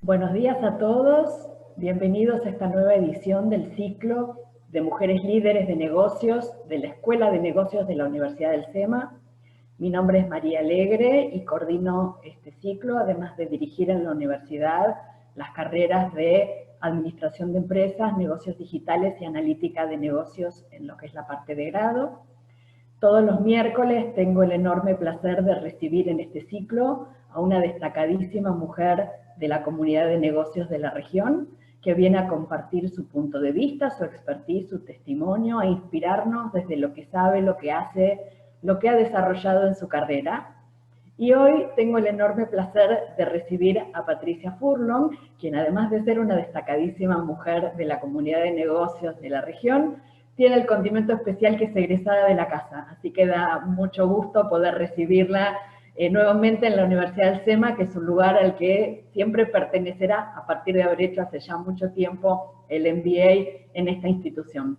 Buenos días a todos, bienvenidos a esta nueva edición del ciclo de Mujeres Líderes de Negocios de la Escuela de Negocios de la Universidad del SEMA. Mi nombre es María Alegre y coordino este ciclo, además de dirigir en la universidad las carreras de Administración de Empresas, Negocios Digitales y Analítica de Negocios en lo que es la parte de grado. Todos los miércoles tengo el enorme placer de recibir en este ciclo a una destacadísima mujer de la comunidad de negocios de la región, que viene a compartir su punto de vista, su expertise, su testimonio, a inspirarnos desde lo que sabe, lo que hace, lo que ha desarrollado en su carrera. Y hoy tengo el enorme placer de recibir a Patricia Furlong, quien además de ser una destacadísima mujer de la comunidad de negocios de la región, tiene el condimento especial que es egresada de la casa, así que da mucho gusto poder recibirla nuevamente en la Universidad del SEMA, que es un lugar al que siempre pertenecerá a partir de haber hecho hace ya mucho tiempo el MBA en esta institución.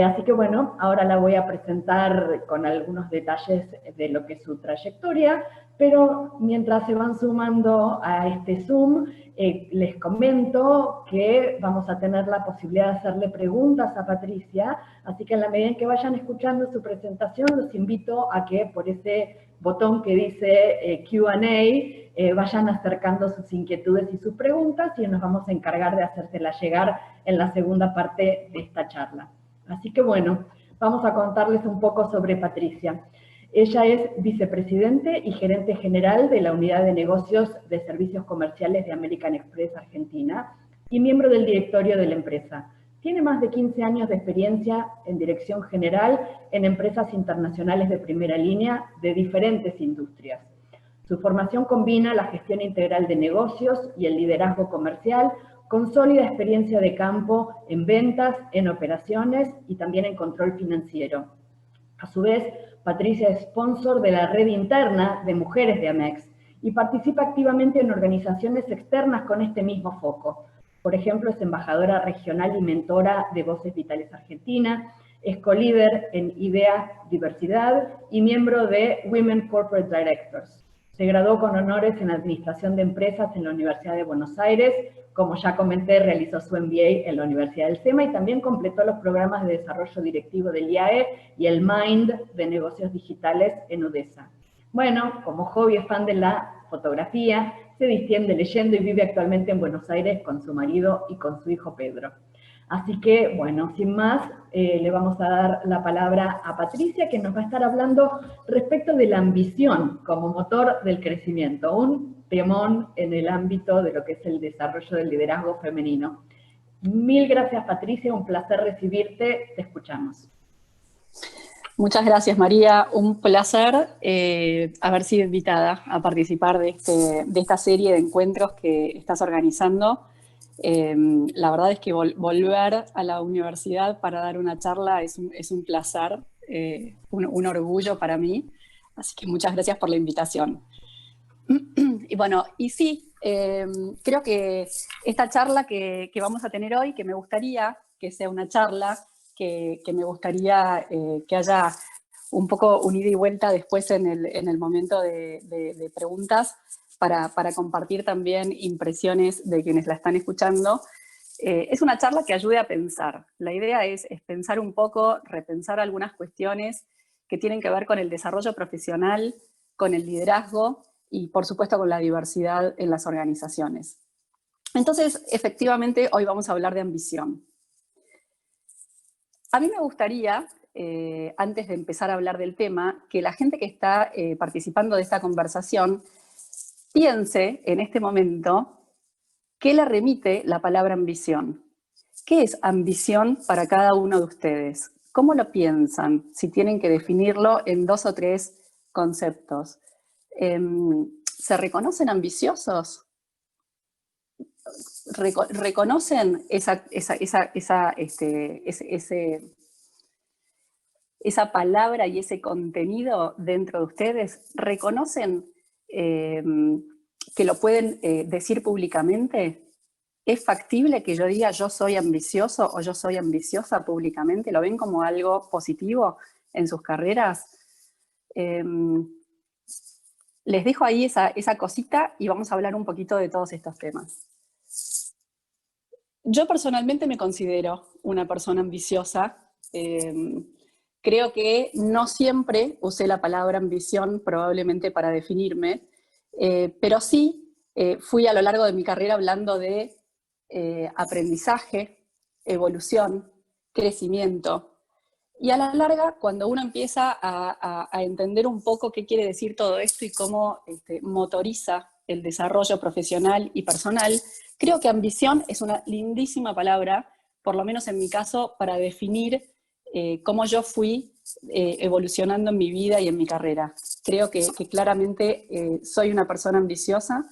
Así que bueno, ahora la voy a presentar con algunos detalles de lo que es su trayectoria, pero mientras se van sumando a este Zoom, les comento que vamos a tener la posibilidad de hacerle preguntas a Patricia, así que en la medida en que vayan escuchando su presentación, los invito a que por ese botón que dice Q&A vayan acercando sus inquietudes y sus preguntas y nos vamos a encargar de hacérselas llegar en la segunda parte de esta charla. Así que bueno, vamos a contarles un poco sobre Patricia. Ella es vicepresidente y gerente general de la Unidad de Negocios de Servicios Comerciales de American Express Argentina y miembro del directorio de la empresa. Tiene más de 15 años de experiencia en dirección general en empresas internacionales de primera línea de diferentes industrias. Su formación combina la gestión integral de negocios y el liderazgo comercial con sólida experiencia de campo en ventas, en operaciones y también en control financiero. A su vez, Patricia es sponsor de la red interna de mujeres de Amex y participa activamente en organizaciones externas con este mismo foco. Por ejemplo, es embajadora regional y mentora de Voces Vitales Argentina, es co-líder en IDEA Diversidad y miembro de Women Corporate Directors. Se graduó con honores en Administración de Empresas en la Universidad de Buenos Aires. Como ya comenté, realizó su MBA en la Universidad del SEMA y también completó los programas de desarrollo directivo del IAE y el MIND de negocios digitales en UDESA. Bueno, como hobby es fan de la fotografía, se distiende leyendo y vive actualmente en Buenos Aires con su marido y con su hijo Pedro. Así que, bueno, sin más, le vamos a dar la palabra a Patricia, que nos va a estar hablando respecto de la ambición como motor del crecimiento, un temón en el ámbito de lo que es el desarrollo del liderazgo femenino. Mil gracias, Patricia, un placer recibirte, te escuchamos. Muchas gracias, María. Un placer haber sido invitada a participar de esta serie de encuentros que estás organizando. La verdad es que volver a la universidad para dar una charla es un placer, un orgullo para mí. Así que muchas gracias por la invitación. Y bueno, y sí, creo que esta charla que vamos a tener hoy, que me gustaría que sea una charla, que me gustaría que haya un poco un ida y vuelta después en el momento de preguntas para compartir también impresiones de quienes la están escuchando. Es una charla que ayude a pensar. La idea es pensar un poco, repensar algunas cuestiones que tienen que ver con el desarrollo profesional, con el liderazgo y, por supuesto, con la diversidad en las organizaciones. Entonces, efectivamente, hoy vamos a hablar de ambición. A mí me gustaría, antes de empezar a hablar del tema, que la gente que está participando de esta conversación piense en este momento qué le remite la palabra ambición. ¿Qué es ambición para cada uno de ustedes? ¿Cómo lo piensan? Si tienen que definirlo en 2 o 3 conceptos. ¿Se reconocen ambiciosos? ¿Reconocen esa palabra y ese contenido dentro de ustedes? ¿Reconocen que lo pueden decir públicamente? ¿Es factible que yo diga yo soy ambicioso o yo soy ambiciosa públicamente? ¿Lo ven como algo positivo en sus carreras? Les dejo ahí esa cosita y vamos a hablar un poquito de todos estos temas. Yo personalmente me considero una persona ambiciosa. Creo que no siempre usé la palabra ambición probablemente para definirme, pero sí fui a lo largo de mi carrera hablando de aprendizaje, evolución, crecimiento. Y a la larga, cuando uno empieza a entender un poco qué quiere decir todo esto y cómo motoriza el desarrollo profesional y personal, creo que ambición es una lindísima palabra, por lo menos en mi caso, para definir cómo yo fui evolucionando en mi vida y en mi carrera. Creo que claramente soy una persona ambiciosa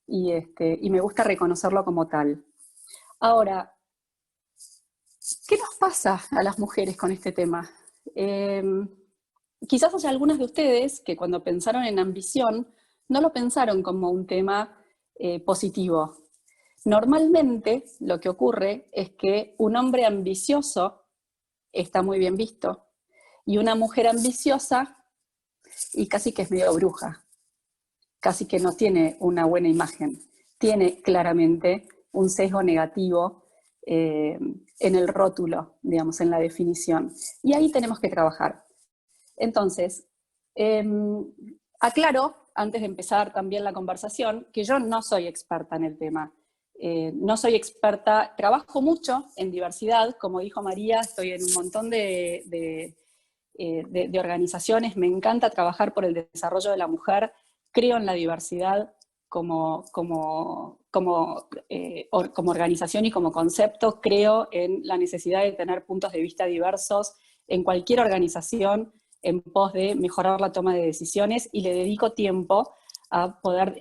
y me gusta reconocerlo como tal. Ahora, ¿qué nos pasa a las mujeres con este tema? Quizás haya algunas de ustedes que cuando pensaron en ambición no lo pensaron como un tema positivo. Normalmente lo que ocurre es que un hombre ambicioso está muy bien visto y una mujer ambiciosa y casi que es medio bruja, casi que no tiene una buena imagen, tiene claramente un sesgo negativo en el rótulo, digamos, en la definición. Y ahí tenemos que trabajar. Entonces, aclaro, antes de empezar también la conversación, que yo no soy experta en el tema. No soy experta, trabajo mucho en diversidad, como dijo María, estoy en un montón de organizaciones, me encanta trabajar por el desarrollo de la mujer, creo en la diversidad como organización y como concepto, creo en la necesidad de tener puntos de vista diversos en cualquier organización en pos de mejorar la toma de decisiones y le dedico tiempo a poder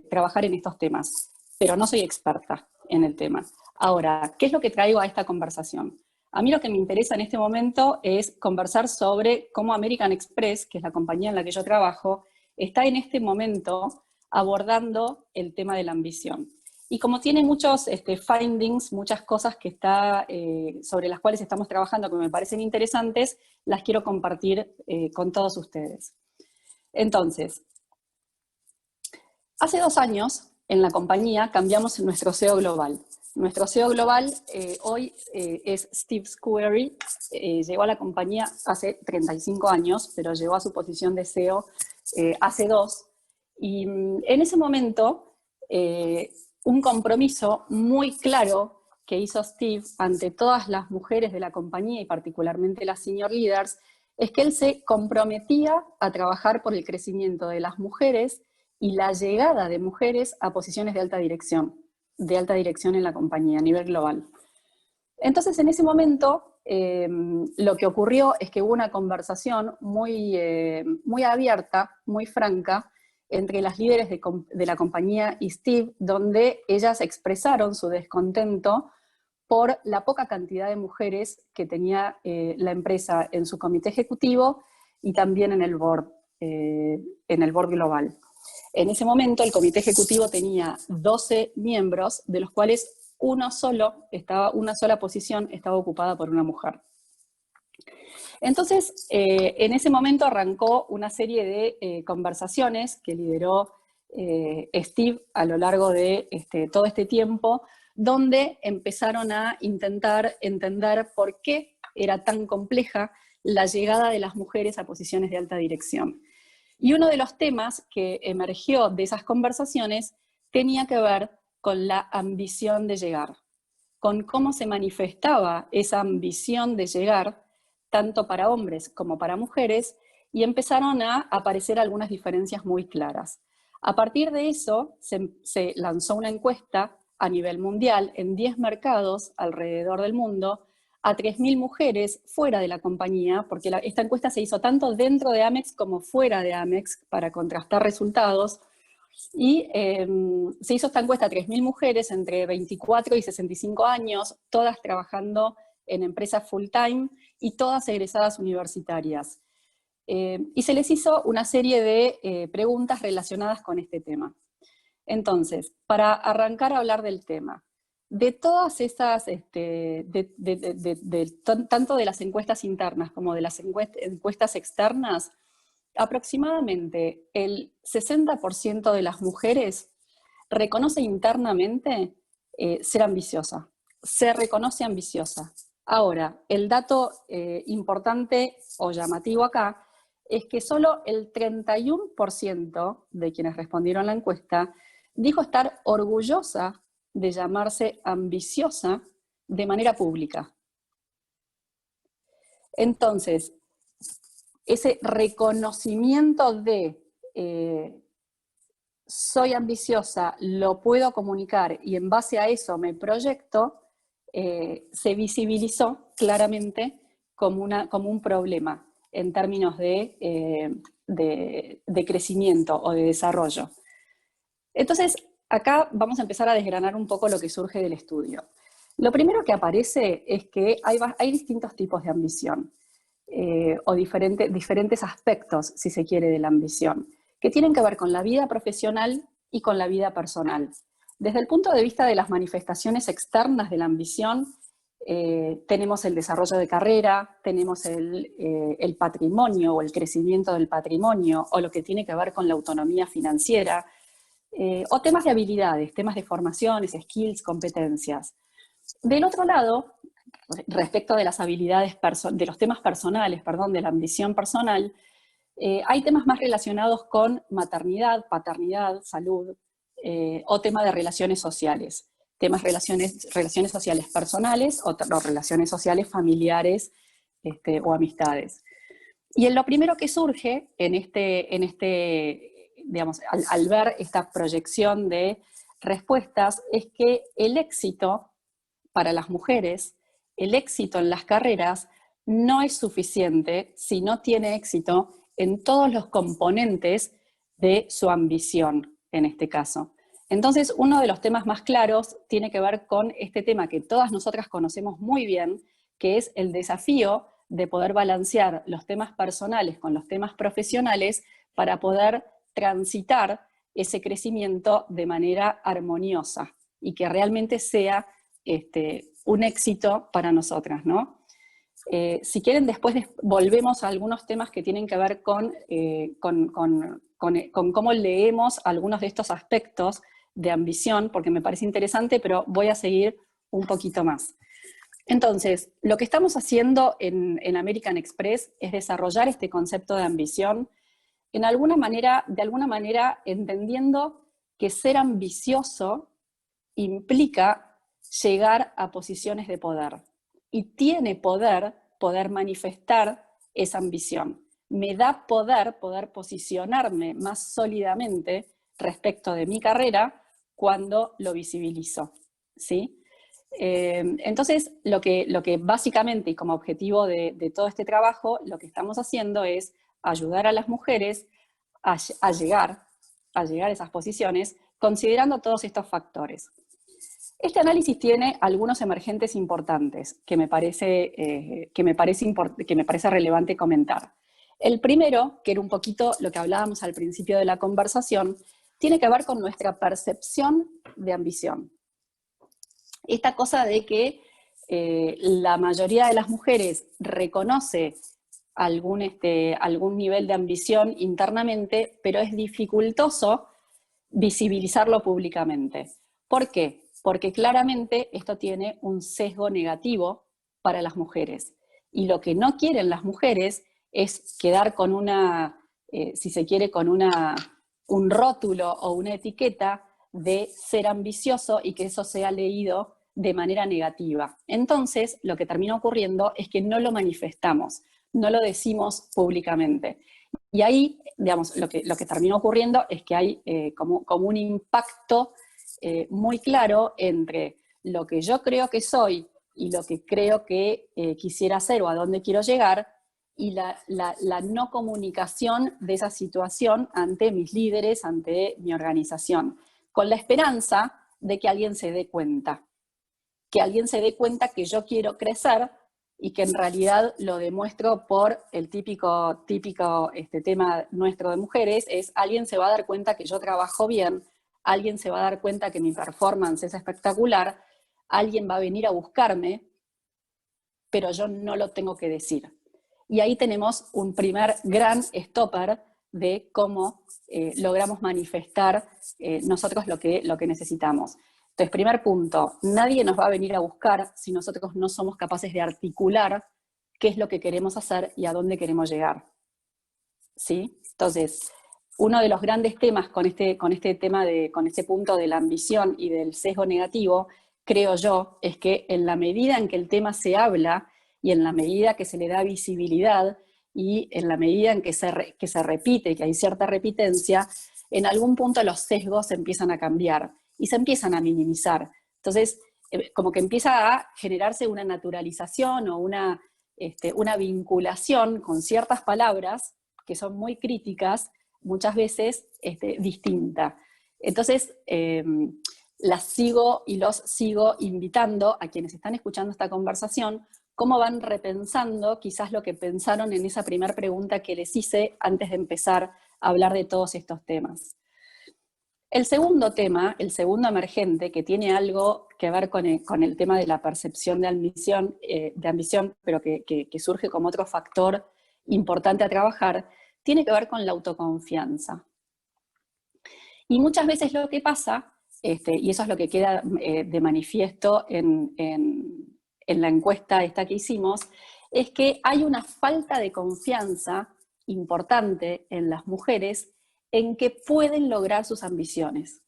trabajar en estos temas, pero no soy experta en el tema. Ahora, ¿qué es lo que traigo a esta conversación? A mí lo que me interesa en este momento es conversar sobre cómo American Express, que es la compañía en la que yo trabajo, está en este momento abordando el tema de la ambición. Y como tiene muchos findings, muchas cosas que sobre las cuales estamos trabajando que me parecen interesantes, las quiero compartir con todos ustedes. Entonces, hace 2 años en la compañía cambiamos nuestro CEO global. Nuestro CEO global hoy es Steve Squeri, llegó a la compañía hace 35 años, pero llegó a su posición de CEO hace 2. Y en ese momento, un compromiso muy claro que hizo Steve ante todas las mujeres de la compañía y particularmente las senior leaders, es que él se comprometía a trabajar por el crecimiento de las mujeres y la llegada de mujeres a posiciones de alta dirección en la compañía a nivel global. Entonces, en ese momento, lo que ocurrió es que hubo una conversación muy abierta, muy franca, entre las líderes de la compañía y Steve, donde ellas expresaron su descontento por la poca cantidad de mujeres que tenía la empresa en su comité ejecutivo y también en el board global. En ese momento el comité ejecutivo tenía 12 miembros, de los cuales una sola posición estaba ocupada por una mujer. Entonces, en ese momento arrancó una serie de conversaciones que lideró Steve a lo largo de todo este tiempo, donde empezaron a intentar entender por qué era tan compleja la llegada de las mujeres a posiciones de alta dirección. Y uno de los temas que emergió de esas conversaciones tenía que ver con la ambición de llegar, con cómo se manifestaba esa ambición de llegar, tanto para hombres como para mujeres, y empezaron a aparecer algunas diferencias muy claras. A partir de eso, se lanzó una encuesta a nivel mundial en 10 mercados alrededor del mundo, a 3.000 mujeres fuera de la compañía, porque esta encuesta se hizo tanto dentro de Amex como fuera de Amex para contrastar resultados, y se hizo esta encuesta a 3.000 mujeres entre 24 y 65 años, todas trabajando en empresas full time y todas egresadas universitarias. Y se les hizo una serie de preguntas relacionadas con este tema. Entonces, para arrancar a hablar del tema, de todas esas, tanto de las encuestas internas como de las encuestas externas, aproximadamente el 60% de las mujeres reconoce internamente ser ambiciosa. Se reconoce ambiciosa. Ahora, el dato importante o llamativo acá es que solo el 31% de quienes respondieron la encuesta dijo estar orgullosa de llamarse ambiciosa de manera pública. Entonces, ese reconocimiento de soy ambiciosa, lo puedo comunicar y en base a eso me proyecto, se visibilizó claramente como un problema en términos de crecimiento o de desarrollo. Entonces, acá vamos a empezar a desgranar un poco lo que surge del estudio. Lo primero que aparece es que hay distintos tipos de ambición, o diferentes aspectos, si se quiere, de la ambición, que tienen que ver con la vida profesional y con la vida personal. Desde el punto de vista de las manifestaciones externas de la ambición, tenemos el desarrollo de carrera, tenemos el patrimonio o el crecimiento del patrimonio, o lo que tiene que ver con la autonomía financiera, o temas de habilidades, temas de formaciones, skills, competencias. Del otro lado, respecto de las habilidades, de los temas personales, de la ambición personal, hay temas más relacionados con maternidad, paternidad, salud, o tema de relaciones sociales. Temas relaciones sociales personales o relaciones sociales familiares o amistades. Y en lo primero que surge digamos, al ver esta proyección de respuestas es que el éxito para las mujeres, el éxito en las carreras no es suficiente si no tiene éxito en todos los componentes de su ambición, en este caso. Entonces, uno de los temas más claros tiene que ver con este tema que todas nosotras conocemos muy bien, que es el desafío de poder balancear los temas personales con los temas profesionales para poder transitar ese crecimiento de manera armoniosa y que realmente sea un éxito para nosotras, ¿no? Si quieren, después volvemos a algunos temas que tienen que ver con cómo leemos algunos de estos aspectos de ambición, porque me parece interesante, pero voy a seguir un poquito más. Entonces, lo que estamos haciendo en American Express es desarrollar este concepto de ambición de alguna manera entendiendo que ser ambicioso implica llegar a posiciones de poder. Y tiene poder manifestar esa ambición. Me da poder posicionarme más sólidamente respecto de mi carrera cuando lo visibilizo, ¿sí? Entonces, lo que básicamente y como objetivo de todo este trabajo, lo que estamos haciendo es ayudar a las mujeres a llegar a esas posiciones considerando todos estos factores. Este análisis tiene algunos emergentes importantes que me parece relevante comentar. El primero, que era un poquito lo que hablábamos al principio de la conversación, tiene que ver con nuestra percepción de ambición. Esta cosa de que la mayoría de las mujeres reconoce algún nivel de ambición internamente, pero es dificultoso visibilizarlo públicamente. ¿Por qué? Porque claramente esto tiene un sesgo negativo para las mujeres. Y lo que no quieren las mujeres es quedar con si se quiere, con un rótulo o una etiqueta de ser ambicioso y que eso sea leído de manera negativa. Entonces, lo que termina ocurriendo es que no lo manifestamos, no lo decimos públicamente. Y ahí, digamos, lo que termina ocurriendo es que hay como un impacto muy claro entre lo que yo creo que soy y lo que creo que quisiera hacer o a dónde quiero llegar, y la no comunicación de esa situación ante mis líderes, ante mi organización, con la esperanza de que alguien se dé cuenta. Que alguien se dé cuenta que yo quiero crecer y que en realidad lo demuestro por el típico tema nuestro de mujeres, es alguien se va a dar cuenta que yo trabajo bien, alguien se va a dar cuenta que mi performance es espectacular, alguien va a venir a buscarme, pero yo no lo tengo que decir. Y ahí tenemos un primer gran stopper de cómo logramos manifestar nosotros lo que necesitamos. Entonces, primer punto, nadie nos va a venir a buscar si nosotros no somos capaces de articular qué es lo que queremos hacer y a dónde queremos llegar. ¿Sí? Entonces, uno de los grandes temas con este punto de la ambición y del sesgo negativo, creo yo, es que en la medida en que el tema se habla y en la medida que se le da visibilidad y en la medida en que se repite, que hay cierta repitencia, en algún punto los sesgos empiezan a cambiar y se empiezan a minimizar. Entonces, como que empieza a generarse una naturalización o una vinculación con ciertas palabras que son muy críticas, muchas veces distinta. Entonces, las sigo y los sigo invitando a quienes están escuchando esta conversación, cómo van repensando quizás lo que pensaron en esa primera pregunta que les hice antes de empezar a hablar de todos estos temas. El segundo tema, el segundo emergente, que tiene algo que ver con el tema de la percepción de ambición, pero que surge como otro factor importante a trabajar, tiene que ver con la autoconfianza. Y muchas veces lo que pasa, y eso es lo que queda de manifiesto en la encuesta esta que hicimos, es que hay una falta de confianza importante en las mujeres en que pueden lograr sus ambiciones.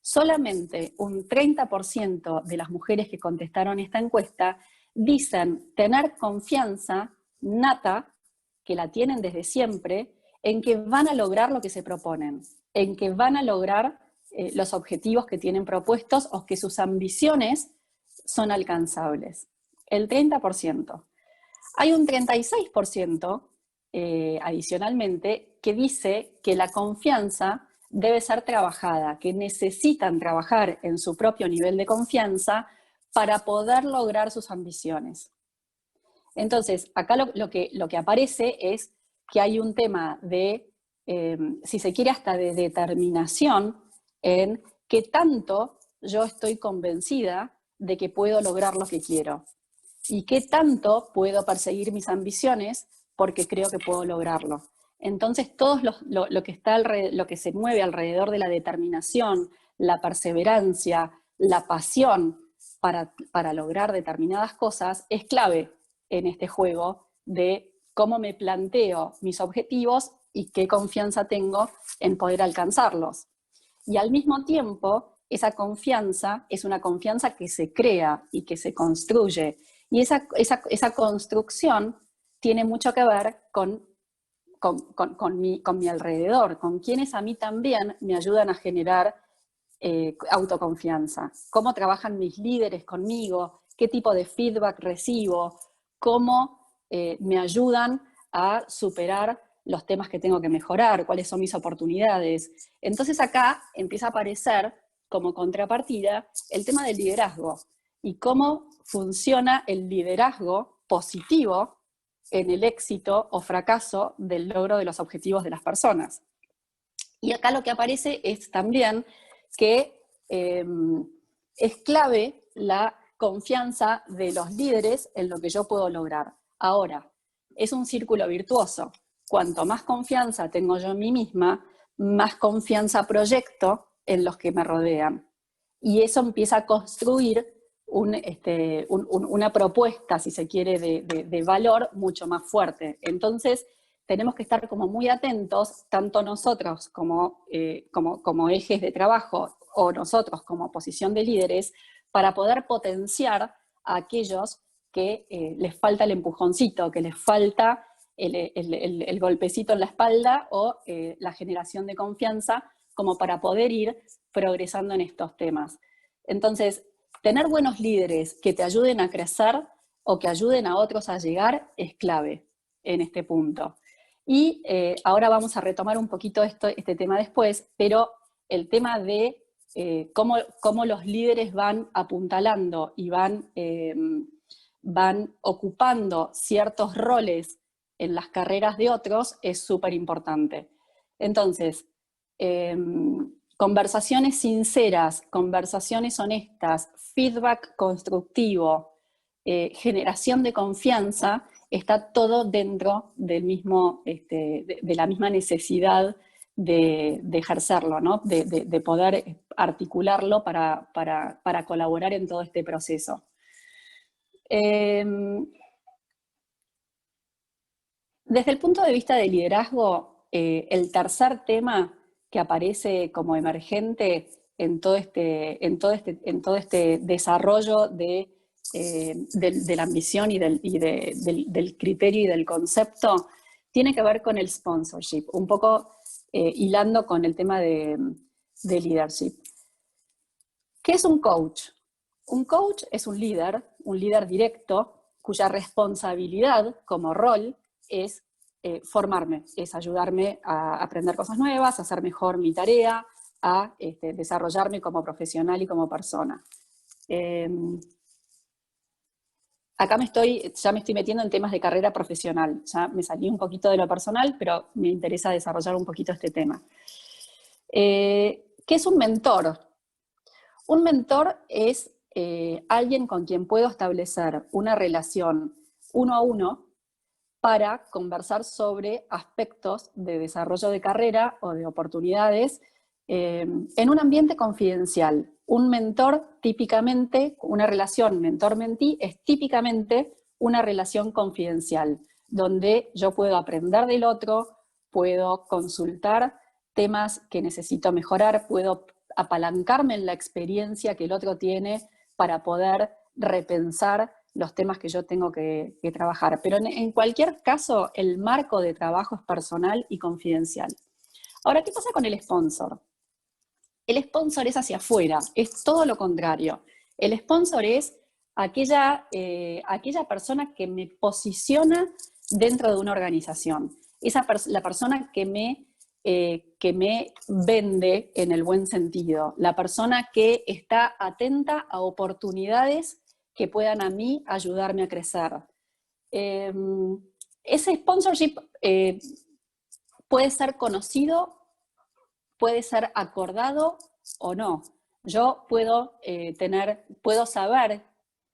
Solamente un 30% de las mujeres que contestaron esta encuesta dicen tener confianza nata, que la tienen desde siempre, en que van a lograr lo que se proponen, en que van a lograr los objetivos que tienen propuestos o que sus ambiciones son alcanzables. El 30%. Hay un 36%, adicionalmente, que dice que la confianza debe ser trabajada, que necesitan trabajar en su propio nivel de confianza para poder lograr sus ambiciones. Entonces, acá lo que aparece es que hay un tema de, si se quiere, hasta de determinación en qué tanto yo estoy convencida de que puedo lograr lo que quiero y qué tanto puedo perseguir mis ambiciones porque creo que puedo lograrlo. Entonces, todo lo que se mueve alrededor de la determinación, la perseverancia, la pasión para lograr determinadas cosas es clave en este juego de cómo me planteo mis objetivos y qué confianza tengo en poder alcanzarlos. Y al mismo tiempo, esa confianza es una confianza que se crea y que se construye. Y esa construcción tiene mucho que ver con mi alrededor, con quienes a mí también me ayudan a generar autoconfianza. Cómo trabajan mis líderes conmigo, qué tipo de feedback recibo, cómo me ayudan a superar los temas que tengo que mejorar, cuáles son mis oportunidades. Entonces acá empieza a aparecer como contrapartida el tema del liderazgo y cómo funciona el liderazgo positivo en el éxito o fracaso del logro de los objetivos de las personas. Y acá lo que aparece es también que es clave la confianza de los líderes en lo que yo puedo lograr. Ahora, es un círculo virtuoso. Cuanto más confianza tengo yo en mí misma, más confianza proyecto en los que me rodean. Y eso empieza a construir una propuesta, si se quiere, de valor mucho más fuerte. Entonces, tenemos que estar como muy atentos, tanto nosotros como ejes de trabajo o nosotros como posición de líderes, para poder potenciar a aquellos que les falta el empujoncito, que les falta el golpecito en la espalda o la generación de confianza, como para poder ir progresando en estos temas. Entonces, tener buenos líderes que te ayuden a crecer o que ayuden a otros a llegar es clave en este punto. Y ahora vamos a retomar un poquito este tema después, pero el tema de cómo los líderes van apuntalando y van ocupando ciertos roles en las carreras de otros es súper importante. Entonces, conversaciones sinceras, conversaciones honestas, feedback constructivo, generación de confianza, está todo dentro del mismo, de la misma necesidad de ejercerlo, ¿no? De poder articularlo para colaborar en todo este proceso. Desde el punto de vista del liderazgo, el tercer tema que aparece como emergente en todo este desarrollo de la ambición y del criterio y del concepto, tiene que ver con el sponsorship, un poco hilando con el tema de leadership. ¿Qué es un coach? Un coach es un líder directo, cuya responsabilidad como rol es formarme, es ayudarme a aprender cosas nuevas, a hacer mejor mi tarea, a desarrollarme como profesional y como persona. Acá ya me estoy metiendo en temas de carrera profesional. Ya me salí un poquito de lo personal, pero me interesa desarrollar un poquito este tema. ¿Qué es un mentor? Un mentor es alguien con quien puedo establecer una relación uno a uno para conversar sobre aspectos de desarrollo de carrera o de oportunidades en un ambiente confidencial. Un mentor típicamente, una relación mentor-mentí es típicamente una relación confidencial, donde yo puedo aprender del otro, puedo consultar temas que necesito mejorar, puedo apalancarme en la experiencia que el otro tiene para poder repensar los temas que yo tengo que trabajar. Pero en cualquier caso, el marco de trabajo es personal y confidencial. Ahora, ¿qué pasa con el sponsor? El sponsor es hacia afuera, es todo lo contrario. El sponsor es aquella persona que me posiciona dentro de una organización. La persona que me vende en el buen sentido. La persona que está atenta a oportunidades que puedan a mí ayudarme a crecer. Ese sponsorship puede ser conocido, puede ser acordado o no. Yo puedo saber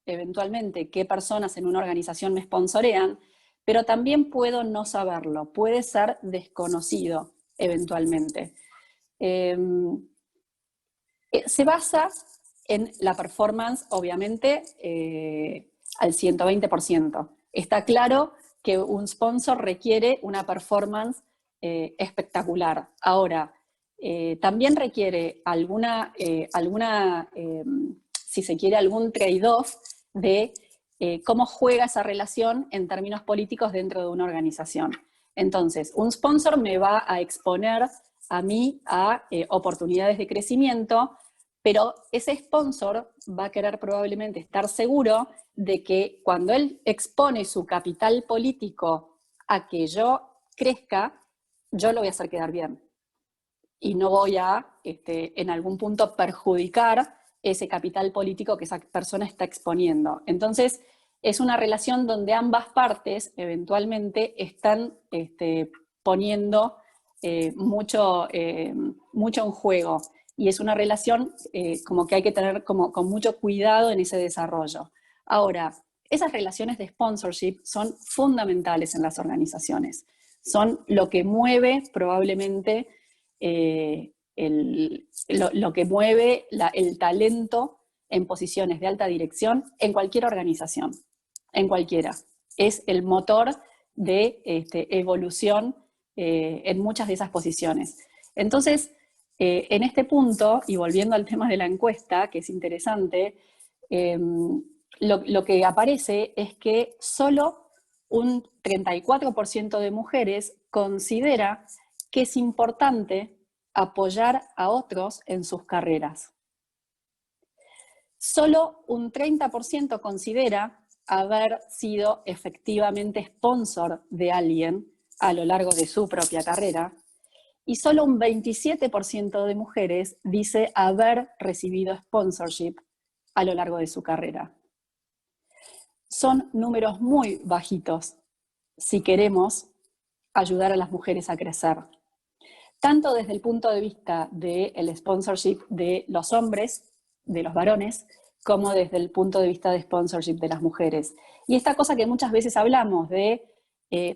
eventualmente qué personas en una organización me sponsorean, pero también puedo no saberlo, puede ser desconocido eventualmente. Se basa en la performance, obviamente, al 120%. Está claro que un sponsor requiere una performance espectacular. Ahora, también requiere si se quiere, algún trade-off de cómo juega esa relación en términos políticos dentro de una organización. Entonces, un sponsor me va a exponer a mí a oportunidades de crecimiento, pero ese sponsor va a querer probablemente estar seguro de que cuando él expone su capital político a que yo crezca, yo lo voy a hacer quedar bien. Y no voy a, en algún punto, perjudicar ese capital político que esa persona está exponiendo. Entonces, es una relación donde ambas partes, eventualmente, están poniendo mucho en juego. Y es una relación como que hay que tener con mucho cuidado en ese desarrollo. Ahora, esas relaciones de sponsorship son fundamentales en las organizaciones. Son lo que mueve probablemente lo que mueve el talento en posiciones de alta dirección en cualquier organización, en cualquiera. Es el motor de evolución en muchas de esas posiciones. Entonces, en este punto, y volviendo al tema de la encuesta, que es interesante, lo que aparece es que solo un 34% de mujeres considera que es importante apoyar a otros en sus carreras. Solo un 30% considera haber sido efectivamente sponsor de alguien a lo largo de su propia carrera, y solo un 27% de mujeres dice haber recibido sponsorship a lo largo de su carrera. Son números muy bajitos si queremos ayudar a las mujeres a crecer. Tanto desde el punto de vista del sponsorship de los hombres, de los varones, como desde el punto de vista de sponsorship de las mujeres. Y esta cosa que muchas veces hablamos de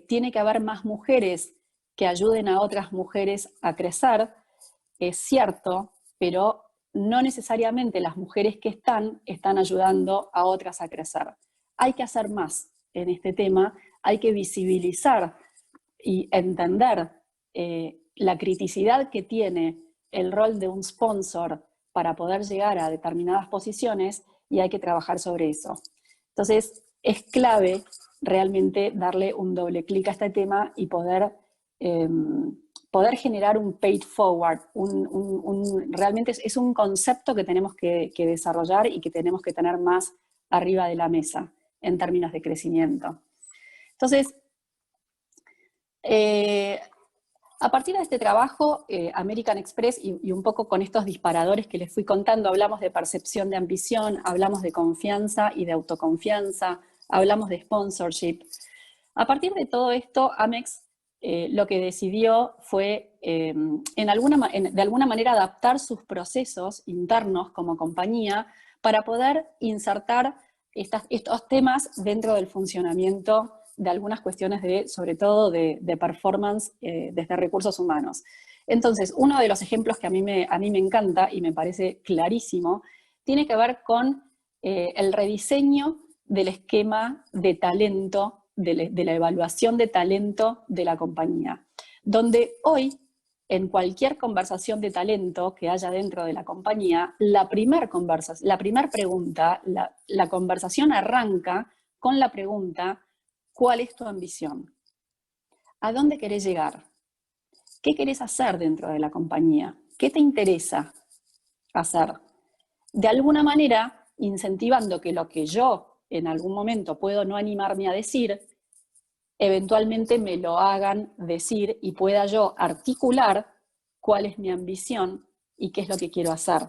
tiene que haber más mujeres que ayuden a otras mujeres a crecer, es cierto, pero no necesariamente las mujeres que están ayudando a otras a crecer. Hay que hacer más en este tema, hay que visibilizar y entender la criticidad que tiene el rol de un sponsor para poder llegar a determinadas posiciones, y hay que trabajar sobre eso. Entonces, es clave realmente darle un doble clic a este tema y poder generar un paid forward. Realmente es un concepto que tenemos que desarrollar y que tenemos que tener más arriba de la mesa en términos de crecimiento. Entonces, a partir de este trabajo, American Express, y un poco con estos disparadores que les fui contando, hablamos de percepción de ambición, hablamos de confianza y de autoconfianza, hablamos de sponsorship. A partir de todo esto, Amex lo que decidió fue, de alguna manera, adaptar sus procesos internos como compañía para poder insertar estos temas dentro del funcionamiento de algunas cuestiones sobre todo de performance desde recursos humanos. Entonces, uno de los ejemplos que a mí me encanta y me parece clarísimo, tiene que ver con el rediseño del esquema de talento, de la evaluación de talento de la compañía, donde hoy, en cualquier conversación de talento que haya dentro de la compañía, la primera pregunta, la conversación arranca con la pregunta: ¿cuál es tu ambición? ¿A dónde querés llegar? ¿Qué querés hacer dentro de la compañía? ¿Qué te interesa hacer? De alguna manera, incentivando que lo que yo en algún momento puedo no animarme a decir, eventualmente me lo hagan decir y pueda yo articular cuál es mi ambición y qué es lo que quiero hacer.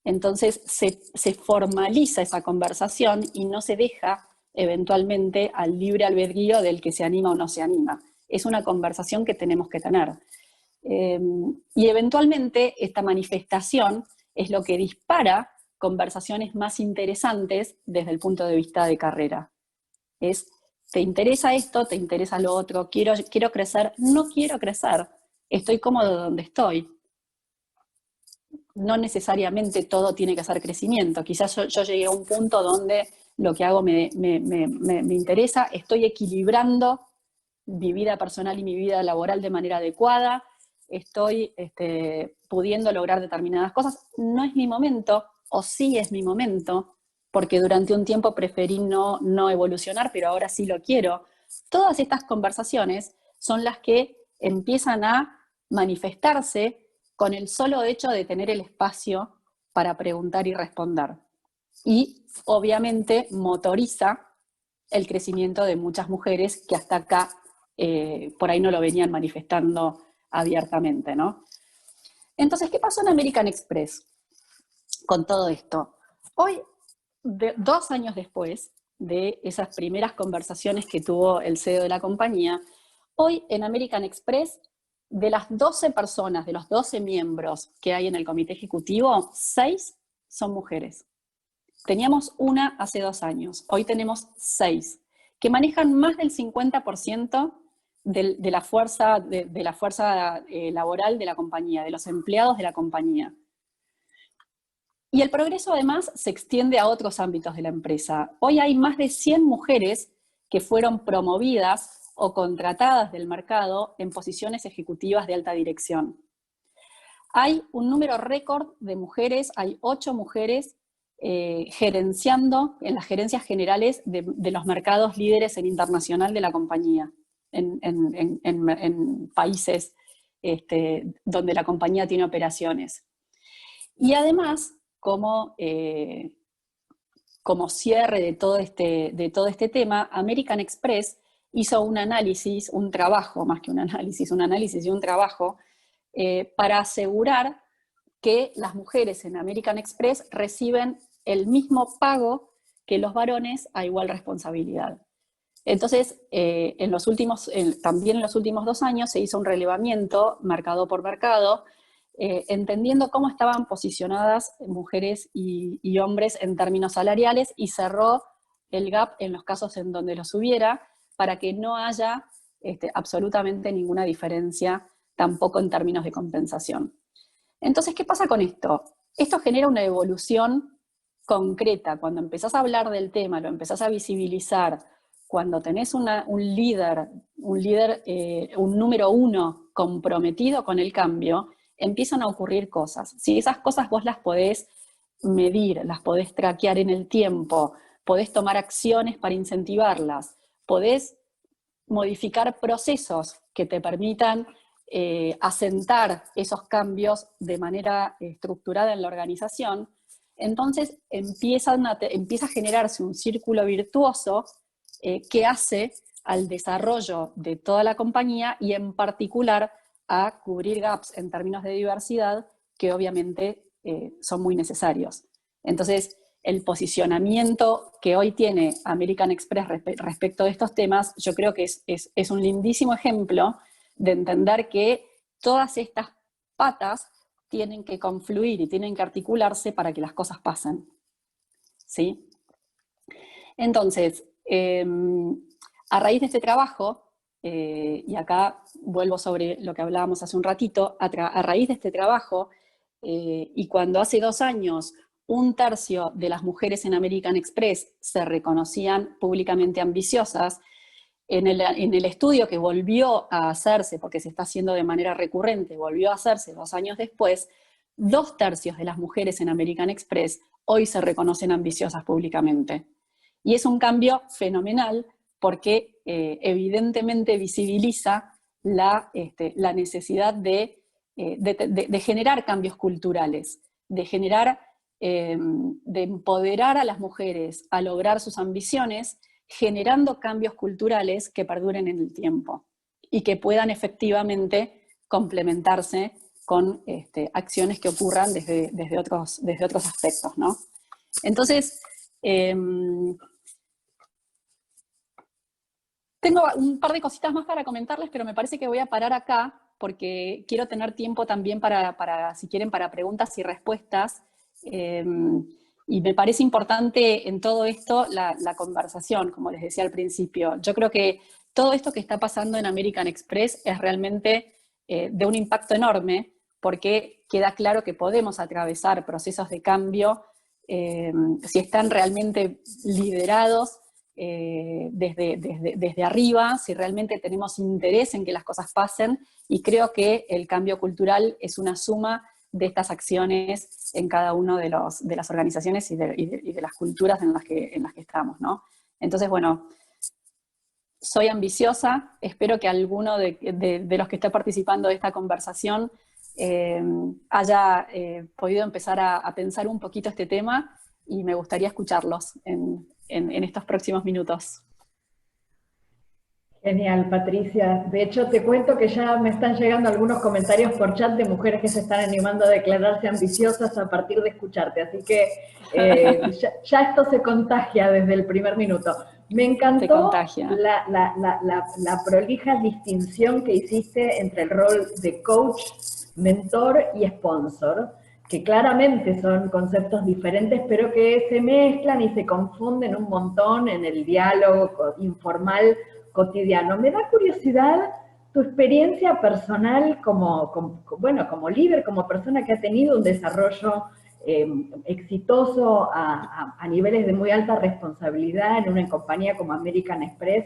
Entonces se formaliza esa conversación y no se deja eventualmente al libre albedrío del que se anima o no se anima. Es una conversación que tenemos que tener. Y eventualmente esta manifestación es lo que dispara conversaciones más interesantes desde el punto de vista de carrera. ¿Te interesa esto? ¿Te interesa lo otro? ¿Quiero crecer? No quiero crecer. Estoy cómodo donde estoy. No necesariamente todo tiene que ser crecimiento. Quizás yo llegué a un punto donde lo que hago me interesa, estoy equilibrando mi vida personal y mi vida laboral de manera adecuada, estoy pudiendo lograr determinadas cosas. No es mi momento, o sí es mi momento, porque durante un tiempo preferí no evolucionar, pero ahora sí lo quiero. Todas estas conversaciones son las que empiezan a manifestarse con el solo hecho de tener el espacio para preguntar y responder. Y obviamente motoriza el crecimiento de muchas mujeres que hasta acá por ahí no lo venían manifestando abiertamente, ¿no? Entonces, ¿qué pasó en American Express con todo esto? Hoy, 2 años después de esas primeras conversaciones que tuvo el CEO de la compañía, hoy en American Express, de las 12 personas, de los 12 miembros que hay en el comité ejecutivo, 6 son mujeres. Teníamos una hace 2 años, hoy tenemos 6, que manejan más del 50% de la fuerza laboral de la compañía, de los empleados de la compañía. Y el progreso además se extiende a otros ámbitos de la empresa. Hoy hay más de 100 mujeres que fueron promovidas o contratadas del mercado en posiciones ejecutivas de alta dirección. Hay un número récord de mujeres, hay 8 mujeres gerenciando en las gerencias generales de los mercados líderes en internacional de la compañía, en países donde la compañía tiene operaciones. Y además, como cierre de todo este tema, American Express hizo un análisis, un trabajo, más que un análisis y un trabajo, para asegurar que las mujeres en American Express reciben el mismo pago que los varones a igual responsabilidad. Entonces, también en los últimos 2 años se hizo un relevamiento mercado por mercado, entendiendo cómo estaban posicionadas mujeres y hombres en términos salariales, y cerró el gap en los casos en donde los hubiera, para que no haya absolutamente ninguna diferencia, tampoco en términos de compensación. Entonces, ¿qué pasa con esto? Esto genera una evolución concreta. Cuando empezás a hablar del tema, lo empezás a visibilizar, cuando tenés un líder, un número uno comprometido con el cambio, empiezan a ocurrir cosas. Si esas cosas vos las podés medir, las podés traquear en el tiempo, podés tomar acciones para incentivarlas, podés modificar procesos que te permitan asentar esos cambios de manera estructurada en la organización, entonces empieza a generarse un círculo virtuoso que hace al desarrollo de toda la compañía y en particular a cubrir gaps en términos de diversidad que obviamente son muy necesarios. Entonces, el posicionamiento que hoy tiene American Express respecto de estos temas, yo creo que es un lindísimo ejemplo de entender que todas estas patas tienen que confluir y tienen que articularse para que las cosas pasen. ¿Sí? Entonces, a raíz de este trabajo, y acá vuelvo sobre lo que hablábamos hace un ratito, a raíz de este trabajo, y cuando hace 2 años 1/3 de las mujeres en American Express se reconocían públicamente ambiciosas, en el estudio que volvió a hacerse, porque se está haciendo de manera recurrente, volvió a hacerse 2 años después, 2/3 de las mujeres en American Express hoy se reconocen ambiciosas públicamente. Y es un cambio fenomenal porque evidentemente visibiliza la necesidad de generar cambios culturales, de empoderar a las mujeres a lograr sus ambiciones, generando cambios culturales que perduren en el tiempo y que puedan efectivamente complementarse con acciones que ocurran desde otros aspectos, ¿no? Entonces, tengo un par de cositas más para comentarles, pero me parece que voy a parar acá porque quiero tener tiempo también si quieren, para preguntas y respuestas. Y me parece importante en todo esto la conversación, como les decía al principio. Yo creo que todo esto que está pasando en American Express es realmente de un impacto enorme, porque queda claro que podemos atravesar procesos de cambio si están realmente liderados desde arriba, si realmente tenemos interés en que las cosas pasen, y creo que el cambio cultural es una suma de estas acciones en cada una de las organizaciones y de las culturas en las que estamos, ¿no? Entonces, bueno, soy ambiciosa, espero que alguno de los que está participando de esta conversación haya podido empezar a pensar un poquito este tema, y me gustaría escucharlos en estos próximos minutos. Genial, Patricia. De hecho, te cuento que ya me están llegando algunos comentarios por chat de mujeres que se están animando a declararse ambiciosas a partir de escucharte. Así que ya esto se contagia desde el primer minuto. Me encantó la prolija distinción que hiciste entre el rol de coach, mentor y sponsor, que claramente son conceptos diferentes, pero que se mezclan y se confunden un montón en el diálogo informal cotidiano. Me da curiosidad tu experiencia personal como líder, como persona que ha tenido un desarrollo exitoso a niveles de muy alta responsabilidad en una compañía como American Express,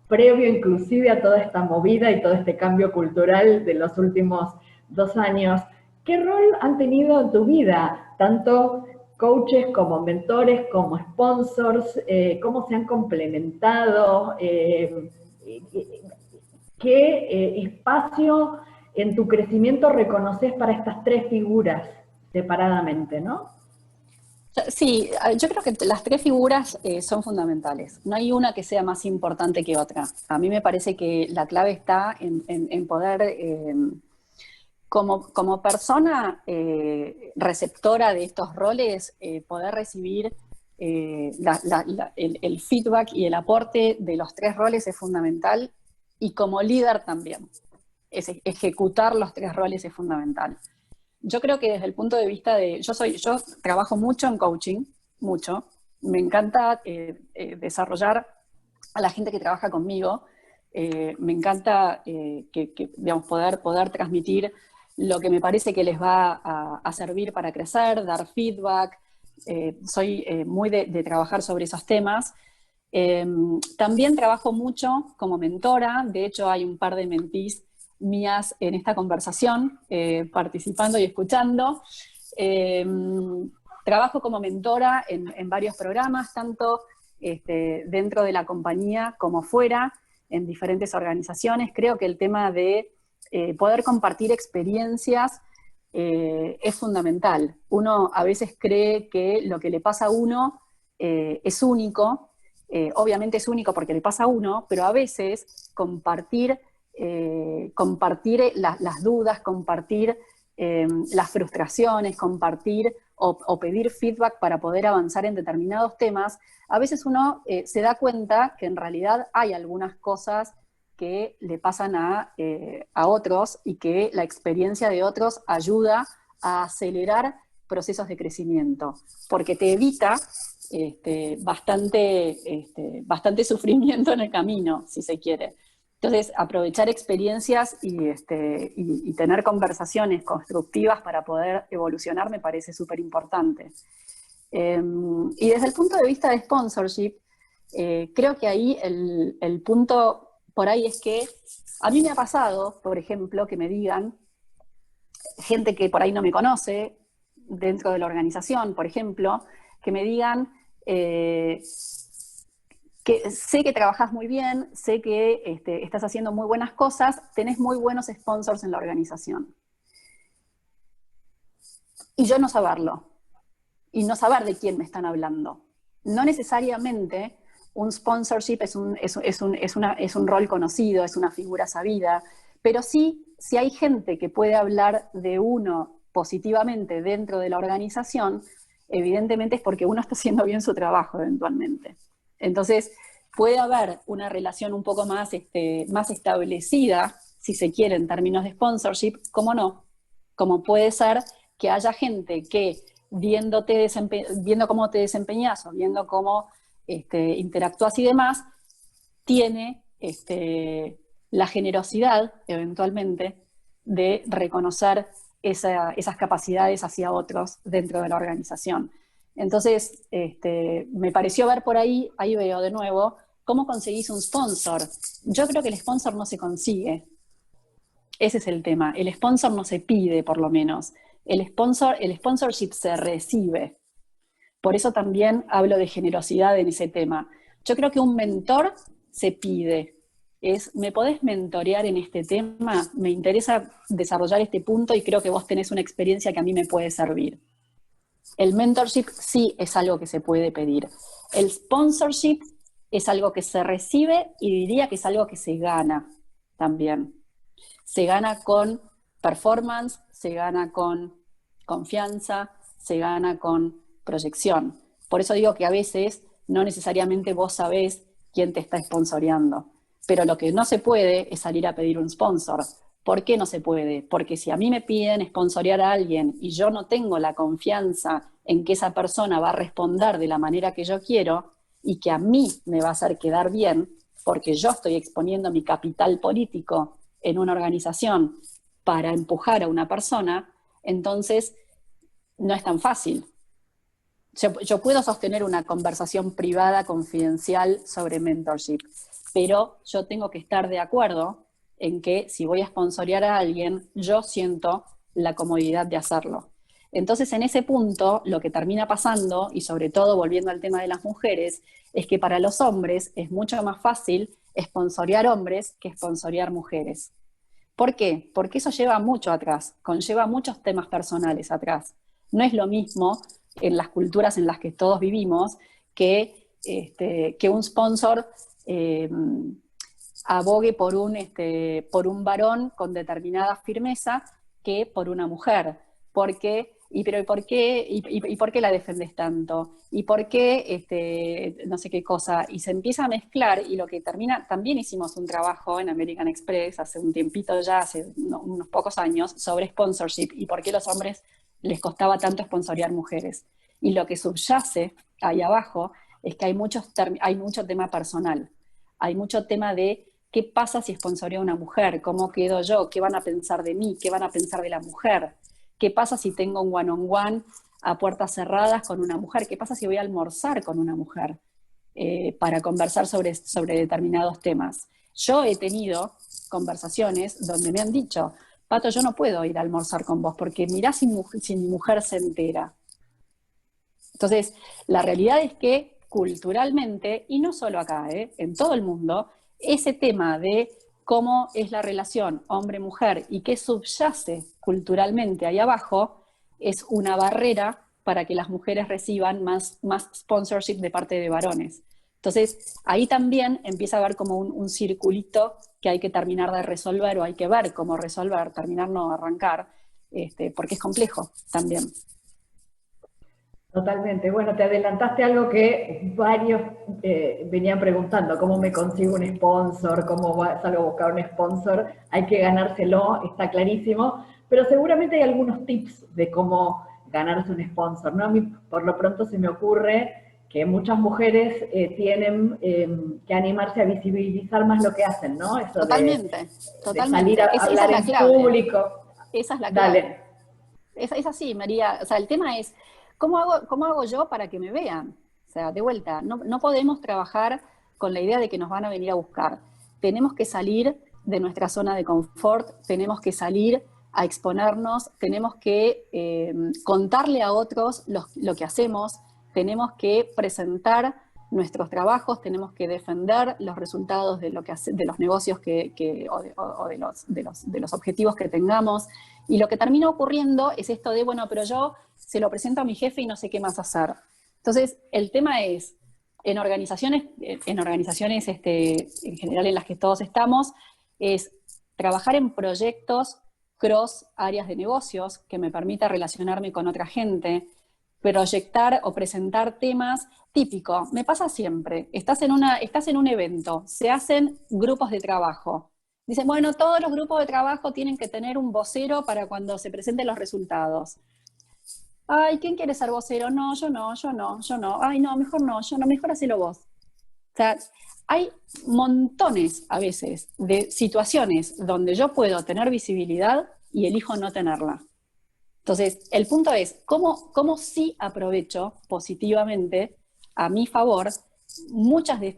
previo inclusive a toda esta movida y todo este cambio cultural de los últimos 2 años. ¿Qué rol han tenido en tu vida, tanto coaches como mentores, como sponsors? ¿Cómo se han complementado? ¿Qué espacio en tu crecimiento reconoces para estas 3 figuras separadamente, no? Sí, yo creo que las 3 figuras son fundamentales. No hay una que sea más importante que otra. A mí me parece que la clave está en poder, como persona receptora de estos roles, poder recibir el feedback y el aporte de los 3 roles es fundamental, y como líder también. Ejecutar los 3 roles es fundamental. Yo creo que desde el punto de vista yo trabajo mucho en coaching, mucho. Me encanta desarrollar a la gente que trabaja conmigo. Me encanta digamos, poder transmitir lo que me parece que les va a servir para crecer, dar feedback. Soy muy de trabajar sobre esos temas. También trabajo mucho como mentora. De hecho, hay un par de mentís mías en esta conversación, participando y escuchando. Trabajo como mentora en varios programas, tanto dentro de la compañía como fuera, en diferentes organizaciones. Creo que el tema de poder compartir experiencias es fundamental. Uno a veces cree que lo que le pasa a uno es único. Obviamente es único porque le pasa a uno, pero a veces compartir las dudas, compartir las frustraciones, compartir o pedir feedback para poder avanzar en determinados temas, a veces uno se da cuenta que en realidad hay algunas cosas que le pasan a otros y que la experiencia de otros ayuda a acelerar procesos de crecimiento, porque te evita bastante sufrimiento en el camino, si se quiere. Entonces, aprovechar experiencias y tener conversaciones constructivas para poder evolucionar me parece súper importante. Y desde el punto de vista de sponsorship, creo que ahí el punto por ahí es que a mí me ha pasado, por ejemplo, que me digan, gente que por ahí no me conoce, dentro de la organización, por ejemplo, que me digan que sé que trabajas muy bien, sé que estás haciendo muy buenas cosas, tenés muy buenos sponsors en la organización. Y yo no saberlo, y no saber de quién me están hablando. No necesariamente un sponsorship es un rol conocido, es una figura sabida, pero sí, si hay gente que puede hablar de uno positivamente dentro de la organización, evidentemente es porque uno está haciendo bien su trabajo eventualmente. Entonces, puede haber una relación un poco más establecida, si se quiere, en términos de sponsorship, como no, como puede ser que haya gente que viendo cómo te desempeñas o viendo cómo interactúas y demás, tiene la generosidad, eventualmente, de reconocer esas capacidades hacia otros dentro de la organización. Entonces, me pareció ver por ahí veo de nuevo, cómo conseguís un sponsor. Yo creo que el sponsor no se consigue. Ese es el tema. El sponsor no se pide, por lo menos. El sponsorship se recibe. Por eso también hablo de generosidad en ese tema. Yo creo que un mentor se pide. ¿Me podés mentorear en este tema? Me interesa desarrollar este punto y creo que vos tenés una experiencia que a mí me puede servir. El mentorship sí es algo que se puede pedir. El sponsorship es algo que se recibe y diría que es algo que se gana también. Se gana con performance, se gana con confianza, se gana con proyección. Por eso digo que a veces no necesariamente vos sabés quién te está sponsoreando. Pero lo que no se puede es salir a pedir un sponsor. ¿Por qué no se puede? Porque si a mí me piden sponsorear a alguien y yo no tengo la confianza en que esa persona va a responder de la manera que yo quiero y que a mí me va a hacer quedar bien, porque yo estoy exponiendo mi capital político en una organización para empujar a una persona, entonces no es tan fácil. Yo puedo sostener una conversación privada, confidencial sobre mentorship, pero yo tengo que estar de acuerdo en que si voy a sponsorear a alguien, yo siento la comodidad de hacerlo. Entonces, en ese punto, lo que termina pasando, y sobre todo volviendo al tema de las mujeres, es que para los hombres es mucho más fácil sponsorear hombres que sponsorear mujeres. ¿Por qué? Porque eso lleva mucho atrás, conlleva muchos temas personales atrás. No es lo mismo en las culturas en las que todos vivimos que un sponsor abogue por un varón con determinada firmeza que por una mujer. ¿Por qué? ¿Pero por qué? ¿Y por qué la defendes tanto? ¿Y por qué no sé qué cosa? Y se empieza a mezclar y lo que termina, también hicimos un trabajo en American Express hace un tiempito ya, hace unos pocos años, sobre sponsorship y por qué los hombres les costaba tanto sponsorear mujeres. Y lo que subyace ahí abajo es que hay mucho tema personal, hay mucho tema de ¿Qué pasa si sponsoreo a una mujer? ¿Cómo quedo yo? ¿Qué van a pensar de mí? ¿Qué van a pensar de la mujer? ¿Qué pasa si tengo un one-on-one a puertas cerradas con una mujer? ¿Qué pasa si voy a almorzar con una mujer para conversar sobre determinados temas? Yo he tenido conversaciones donde me han dicho, Pato, yo no puedo ir a almorzar con vos porque mirá si mi mujer se entera. Entonces, la realidad es que culturalmente, y no solo acá, en todo el mundo, ese tema de cómo es la relación hombre-mujer y qué subyace culturalmente ahí abajo, es una barrera para que las mujeres reciban más sponsorship de parte de varones. Entonces, ahí también empieza a haber como un circulito que hay que terminar de resolver o hay que ver cómo resolver, terminar no arrancar, porque es complejo también. Totalmente. Bueno, te adelantaste algo que varios venían preguntando, ¿cómo me consigo un sponsor? ¿Cómo salgo a buscar un sponsor? Hay que ganárselo, está clarísimo, pero seguramente hay algunos tips de cómo ganarse un sponsor, ¿no? A mí por lo pronto se me ocurre que muchas mujeres tienen que animarse a visibilizar más lo que hacen, ¿no? Eso Totalmente, de salir a totalmente. Esa hablar es la en clave. público. Esa es la clave. Dale. Es así, María. O sea, el tema es, cómo hago yo para que me vean? O sea, de vuelta, no podemos trabajar con la idea de que nos van a venir a buscar. Tenemos que salir de nuestra zona de confort, tenemos que salir a exponernos, tenemos que contarle a otros lo que hacemos, tenemos que presentar nuestros trabajos, tenemos que defender los resultados de, de los negocios o de los objetivos que tengamos. Y lo que termina ocurriendo es esto de, bueno, pero yo se lo presento a mi jefe y no sé qué más hacer. Entonces, el tema es, en organizaciones en general en las que todos estamos, es trabajar en proyectos cross áreas de negocios que me permita relacionarme con otra gente, proyectar o presentar temas típicos. Me pasa siempre, estás en un evento, se hacen grupos de trabajo. Dicen, bueno, todos los grupos de trabajo tienen que tener un vocero para cuando se presenten los resultados. Ay, ¿quién quiere ser vocero? No, yo no, yo no, yo no. Ay, no, mejor no, yo no, mejor hacelo vos. O sea, hay montones a veces de situaciones donde yo puedo tener visibilidad y elijo no tenerla. Entonces, el punto es, ¿cómo sí aprovecho positivamente a mi favor muchos de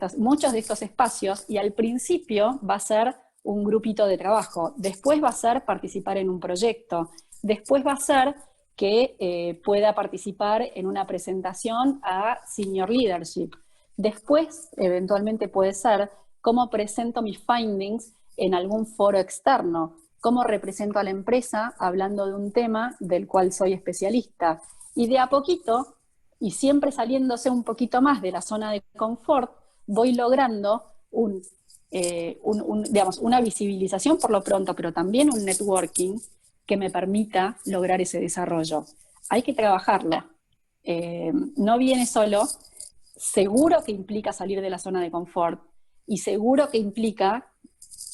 estos espacios? Y al principio va a ser un grupito de trabajo, después va a ser participar en un proyecto, después va a ser que pueda participar en una presentación a senior leadership. Después, eventualmente puede ser cómo presento mis findings en algún foro externo, cómo represento a la empresa hablando de un tema del cual soy especialista. Y de a poquito, y siempre saliéndose un poquito más de la zona de confort, voy logrando digamos, una visibilización por lo pronto, pero también un networking que me permita lograr ese desarrollo. Hay que trabajarlo. No viene solo, seguro que implica salir de la zona de confort y seguro que implica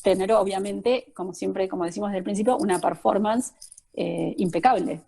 tener, obviamente, como siempre, como decimos desde el principio, una performance impecable,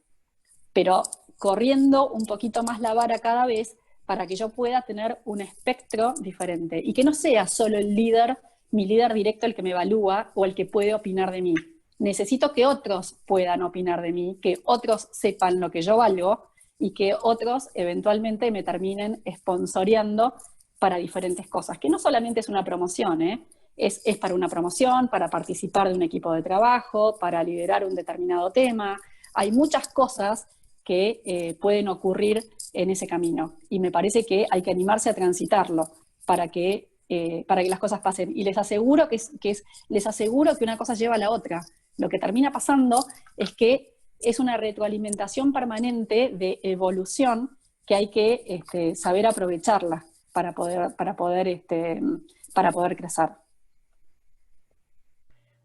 pero corriendo un poquito más la vara cada vez para que yo pueda tener un espectro diferente y que no sea solo el líder, mi líder directo el que me evalúa o el que puede opinar de mí. Necesito que otros puedan opinar de mí, que otros sepan lo que yo valgo y que otros eventualmente me terminen sponsoreando para diferentes cosas, que no solamente es una promoción, es para una promoción, para participar de un equipo de trabajo, para liderar un determinado tema. Hay muchas cosas que pueden ocurrir en ese camino y me parece que hay que animarse a transitarlo para que las cosas pasen. Y les aseguro les aseguro que una cosa lleva a la otra. Lo que termina pasando es que es una retroalimentación permanente de evolución que hay que saber aprovecharla para poder crecer.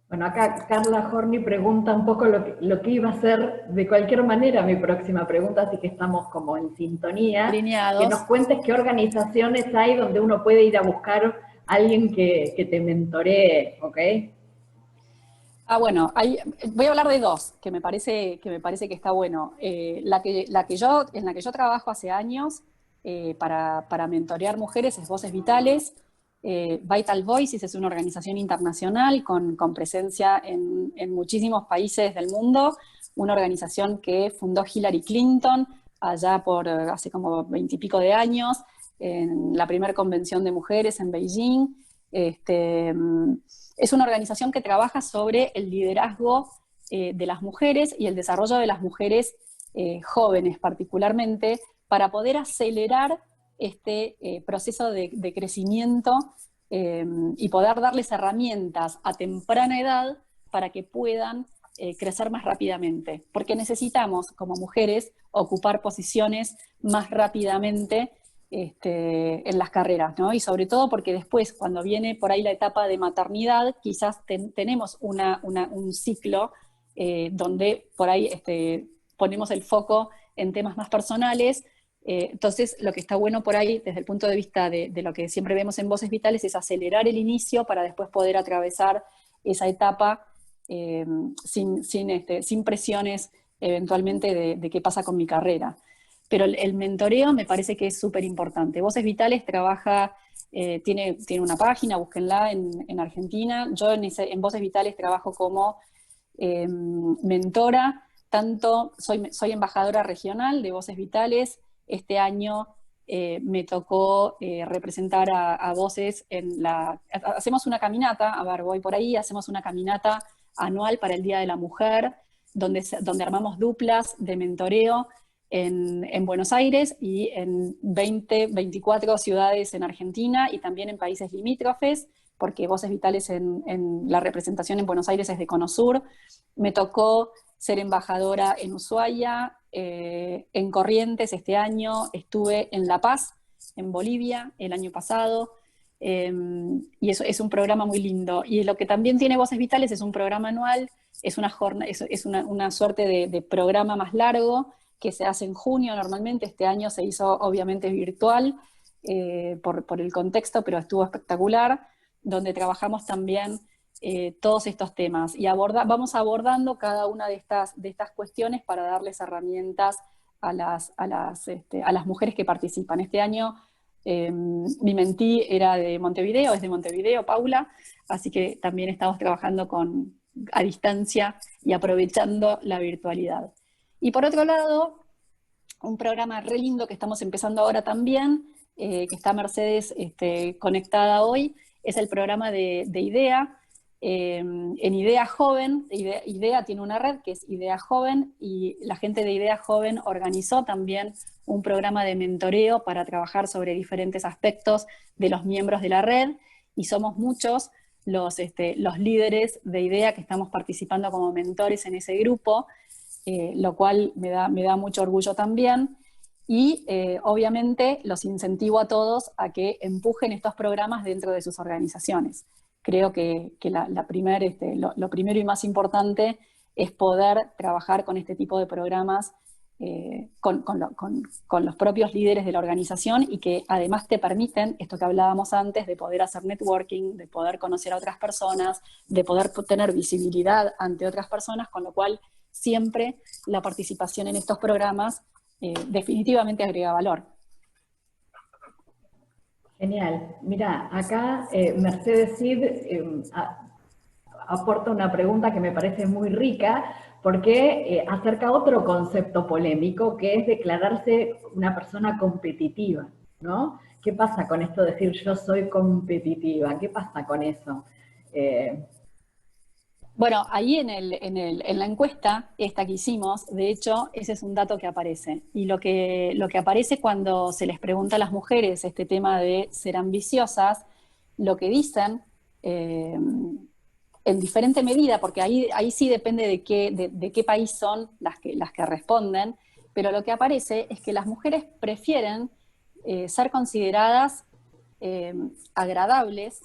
Bueno, acá Carla Horny pregunta un poco lo que iba a ser de cualquier manera mi próxima pregunta, así que estamos como en sintonía. Que Alineados. nos cuentes qué organizaciones hay donde uno puede ir a buscar a alguien que te mentoree, ¿ok? Bueno, voy a hablar de dos que me parece que está bueno. En la que yo trabajo hace años para mentorear mujeres es Voces Vitales. Vital Voices es una organización internacional con presencia en muchísimos países del mundo, una organización que fundó Hillary Clinton allá por hace como 20 y pico de años, en la primera convención de mujeres en Beijing. Es una organización que trabaja sobre el liderazgo de las mujeres y el desarrollo de las mujeres jóvenes particularmente, para poder acelerar este proceso de crecimiento y poder darles herramientas a temprana edad para que puedan crecer más rápidamente, porque necesitamos como mujeres ocupar posiciones más rápidamente en las carreras, ¿no? Y sobre todo porque después, cuando viene por ahí la etapa de maternidad, quizás tenemos un ciclo donde por ahí ponemos el foco en temas más personales. Entonces, lo que está bueno por ahí, desde el punto de vista de lo que siempre vemos en Voces Vitales, es acelerar el inicio para después poder atravesar esa etapa sin presiones eventualmente de qué pasa con mi carrera. Pero el mentoreo me parece que es súper importante. Voces Vitales trabaja, tiene una página, búsquenla en Argentina. Yo en Voces Vitales trabajo como mentora, tanto soy embajadora regional de Voces Vitales. Este año me tocó representar a Voces hacemos una caminata, a ver, voy por ahí, hacemos una caminata anual para el Día de la Mujer, donde armamos duplas de mentoreo en Buenos Aires y en 24 ciudades en Argentina y también en países limítrofes, porque Voces Vitales en la representación en Buenos Aires es de Cono Sur. Me tocó ser embajadora en Ushuaia, en Corrientes este año, estuve en La Paz, en Bolivia, el año pasado, y eso es un programa muy lindo. Y lo que también tiene Voces Vitales es un programa anual, es una suerte de programa más largo, que se hace en junio normalmente. Este año se hizo obviamente virtual, por el contexto, pero estuvo espectacular, donde trabajamos también todos estos temas y vamos abordando cada una de estas cuestiones para darles herramientas a las mujeres que participan. Este año mi mentí era de Montevideo, es de Montevideo, Paula, así que también estamos trabajando a distancia y aprovechando la virtualidad. Y por otro lado, un programa re lindo que estamos empezando ahora también, que está Mercedes conectada hoy, es el programa de IDEA. En IDEA Joven, IDEA tiene una red que es IDEA Joven, y la gente de IDEA Joven organizó también un programa de mentoreo para trabajar sobre diferentes aspectos de los miembros de la red, y somos muchos los líderes de IDEA que estamos participando como mentores en ese grupo, lo cual me da mucho orgullo también. Y obviamente los incentivo a todos a que empujen estos programas dentro de sus organizaciones. Creo que lo primero y más importante es poder trabajar con este tipo de programas con los propios líderes de la organización, y que además te permiten, esto que hablábamos antes, de poder hacer networking, de poder conocer a otras personas, de poder tener visibilidad ante otras personas, con lo cual siempre la participación en estos programas definitivamente agrega valor. Genial. Mira, acá Mercedes Cid aporta una pregunta que me parece muy rica, porque acerca otro concepto polémico, que es declararse una persona competitiva, ¿no? ¿Qué pasa con esto de decir yo soy competitiva? ¿Qué pasa con eso? Bueno, ahí en la encuesta esta que hicimos, de hecho, ese es un dato que aparece. Y lo que aparece cuando se les pregunta a las mujeres este tema de ser ambiciosas, lo que dicen, en diferente medida, porque ahí sí depende de qué país son las que responden, pero lo que aparece es que las mujeres prefieren ser consideradas agradables,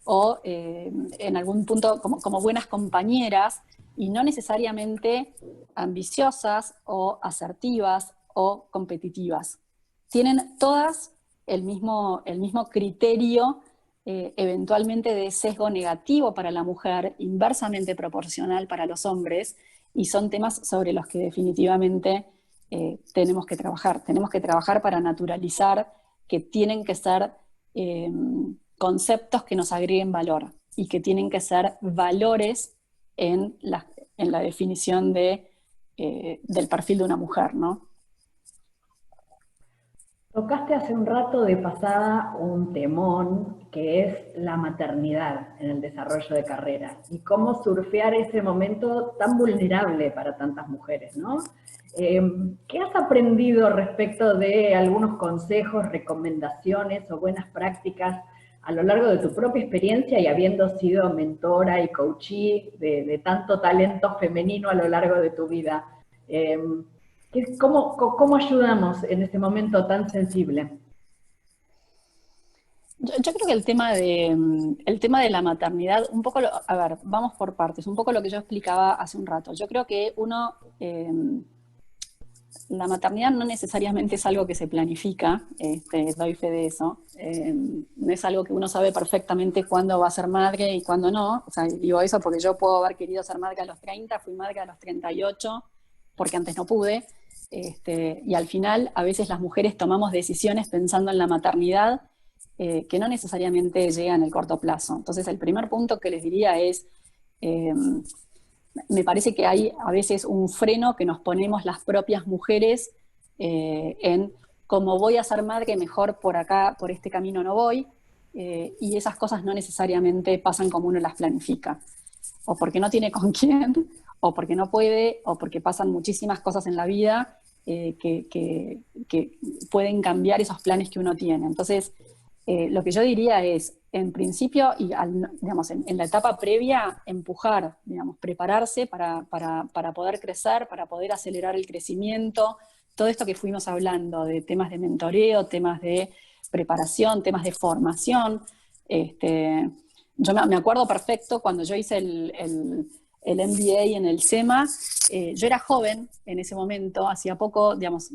o en algún punto como buenas compañeras, y no necesariamente ambiciosas o asertivas o competitivas. Tienen todas el mismo criterio, eventualmente de sesgo negativo para la mujer, inversamente proporcional para los hombres, y son temas sobre los que definitivamente tenemos que trabajar. Tenemos que trabajar para naturalizar que tienen que ser conceptos que nos agreguen valor y que tienen que ser valores en la definición del perfil de una mujer, ¿no? Tocaste hace un rato de pasada un temón que es la maternidad en el desarrollo de carrera y cómo surfear ese momento tan vulnerable para tantas mujeres, ¿no? ¿Qué has aprendido respecto de algunos consejos, recomendaciones o buenas prácticas a lo largo de tu propia experiencia y habiendo sido mentora y coachee de tanto talento femenino a lo largo de tu vida? ¿Cómo ayudamos en este momento tan sensible? Yo creo que el tema de la maternidad, un poco, a ver, vamos por partes, un poco lo que yo explicaba hace un rato. Yo creo que la maternidad no necesariamente es algo que se planifica, doy fe de eso. No es algo que uno sabe perfectamente cuándo va a ser madre y cuándo no. O sea, digo eso porque yo puedo haber querido ser madre a los 30, fui madre a los 38, porque antes no pude. Y al final, a veces las mujeres tomamos decisiones pensando en la maternidad que no necesariamente llegan en el corto plazo. Entonces, el primer punto que les diría es... Eh, me parece que hay a veces un freno que nos ponemos las propias mujeres en como voy a ser madre, mejor por acá, por este camino no voy, y esas cosas no necesariamente pasan como uno las planifica, o porque no tiene con quién, o porque no puede, o porque pasan muchísimas cosas en la vida que pueden cambiar esos planes que uno tiene. Entonces, lo que yo diría es, en principio, y digamos, en la etapa previa, empujar, digamos, prepararse para poder crecer, para poder acelerar el crecimiento, todo esto que fuimos hablando de temas de mentoreo, temas de preparación, temas de formación. Yo me acuerdo perfecto cuando yo hice el MBA en el SEMA, yo era joven en ese momento, hacía poco, digamos,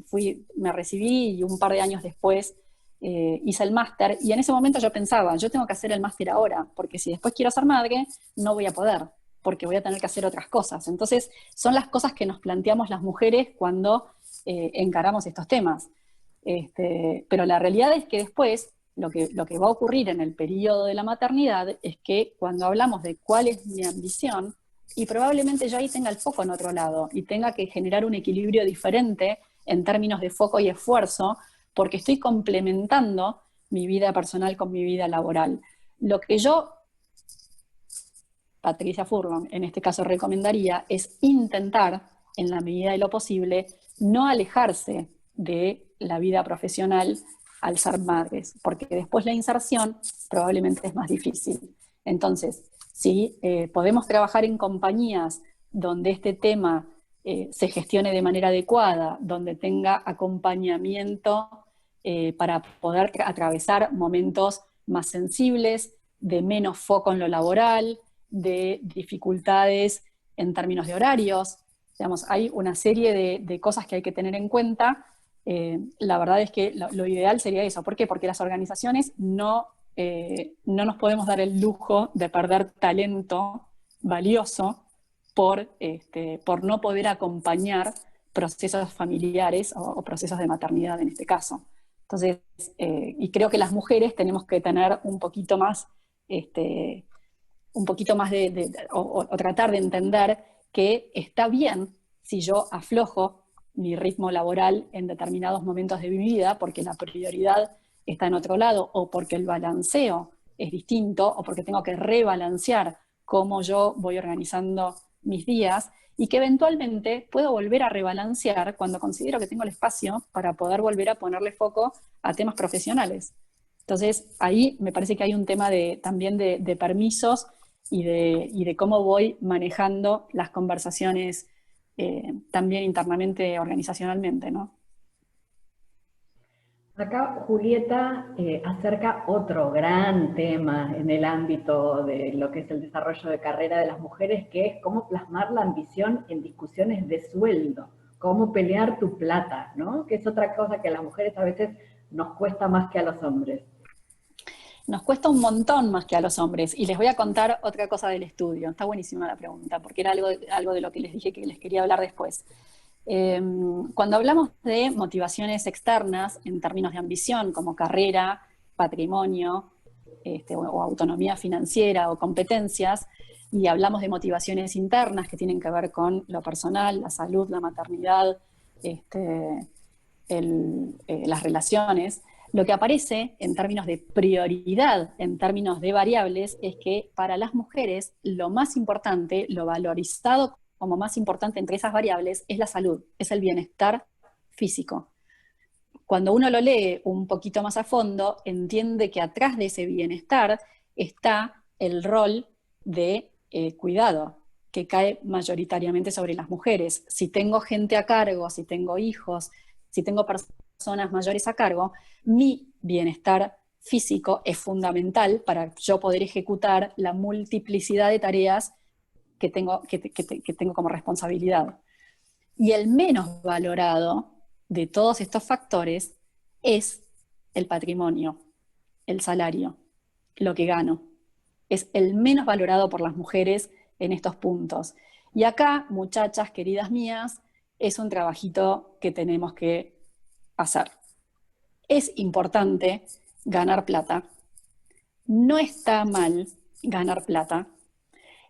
me recibí y un par de años después hice el máster, y en ese momento yo pensaba, yo tengo que hacer el máster ahora, porque si después quiero ser madre, no voy a poder, porque voy a tener que hacer otras cosas. Entonces, son las cosas que nos planteamos las mujeres cuando encaramos estos temas. Pero la realidad es que después, lo que va a ocurrir en el periodo de la maternidad es que cuando hablamos de cuál es mi ambición, y probablemente yo ahí tenga el foco en otro lado, y tenga que generar un equilibrio diferente en términos de foco y esfuerzo, porque estoy complementando mi vida personal con mi vida laboral. Lo que yo, Patricia Furlong, en este caso recomendaría es intentar, en la medida de lo posible, no alejarse de la vida profesional al ser madres, porque después la inserción probablemente es más difícil. Entonces, si podemos trabajar en compañías donde este tema se gestione de manera adecuada, donde tenga acompañamiento para poder atravesar momentos más sensibles, de menos foco en lo laboral, de dificultades en términos de horarios. Digamos, hay una serie de cosas que hay que tener en cuenta. La verdad es que lo ideal sería eso. ¿Por qué? Porque las organizaciones no nos podemos dar el lujo de perder talento valioso por no poder acompañar procesos familiares o procesos de maternidad en este caso. Entonces, y creo que las mujeres tenemos que tener un poquito más o tratar de entender que está bien si yo aflojo mi ritmo laboral en determinados momentos de mi vida porque la prioridad está en otro lado, o porque el balanceo es distinto, o porque tengo que rebalancear cómo yo voy organizando mis días, y que eventualmente puedo volver a rebalancear cuando considero que tengo el espacio para poder volver a ponerle foco a temas profesionales. Entonces, ahí me parece que hay un tema también de permisos y de cómo voy manejando las conversaciones también internamente, organizacionalmente, ¿no? Acá Julieta acerca otro gran tema en el ámbito de lo que es el desarrollo de carrera de las mujeres, que es cómo plasmar la ambición en discusiones de sueldo, cómo pelear tu plata, ¿no? Que es otra cosa que a las mujeres a veces nos cuesta más que a los hombres. Nos cuesta un montón más que a los hombres. Y les voy a contar otra cosa del estudio. Está buenísima la pregunta, porque era algo de lo que les dije que les quería hablar después. Cuando hablamos de motivaciones externas, en términos de ambición, como carrera, patrimonio, o autonomía financiera o competencias, y hablamos de motivaciones internas que tienen que ver con lo personal, la salud, la maternidad, las relaciones, lo que aparece en términos de prioridad, en términos de variables, es que para las mujeres lo más importante, lo valorizado como más importante entre esas variables, es la salud, es el bienestar físico. Cuando uno lo lee un poquito más a fondo, entiende que atrás de ese bienestar está el rol de cuidado, que cae mayoritariamente sobre las mujeres. Si tengo gente a cargo, si tengo hijos, si tengo personas mayores a cargo, mi bienestar físico es fundamental para yo poder ejecutar la multiplicidad de tareas que tengo como responsabilidad. Y el menos valorado de todos estos factores es el patrimonio, el salario, lo que gano. Es el menos valorado por las mujeres en estos puntos. Y acá, muchachas queridas mías, es un trabajito que tenemos que hacer. Es importante ganar plata. No está mal ganar plata.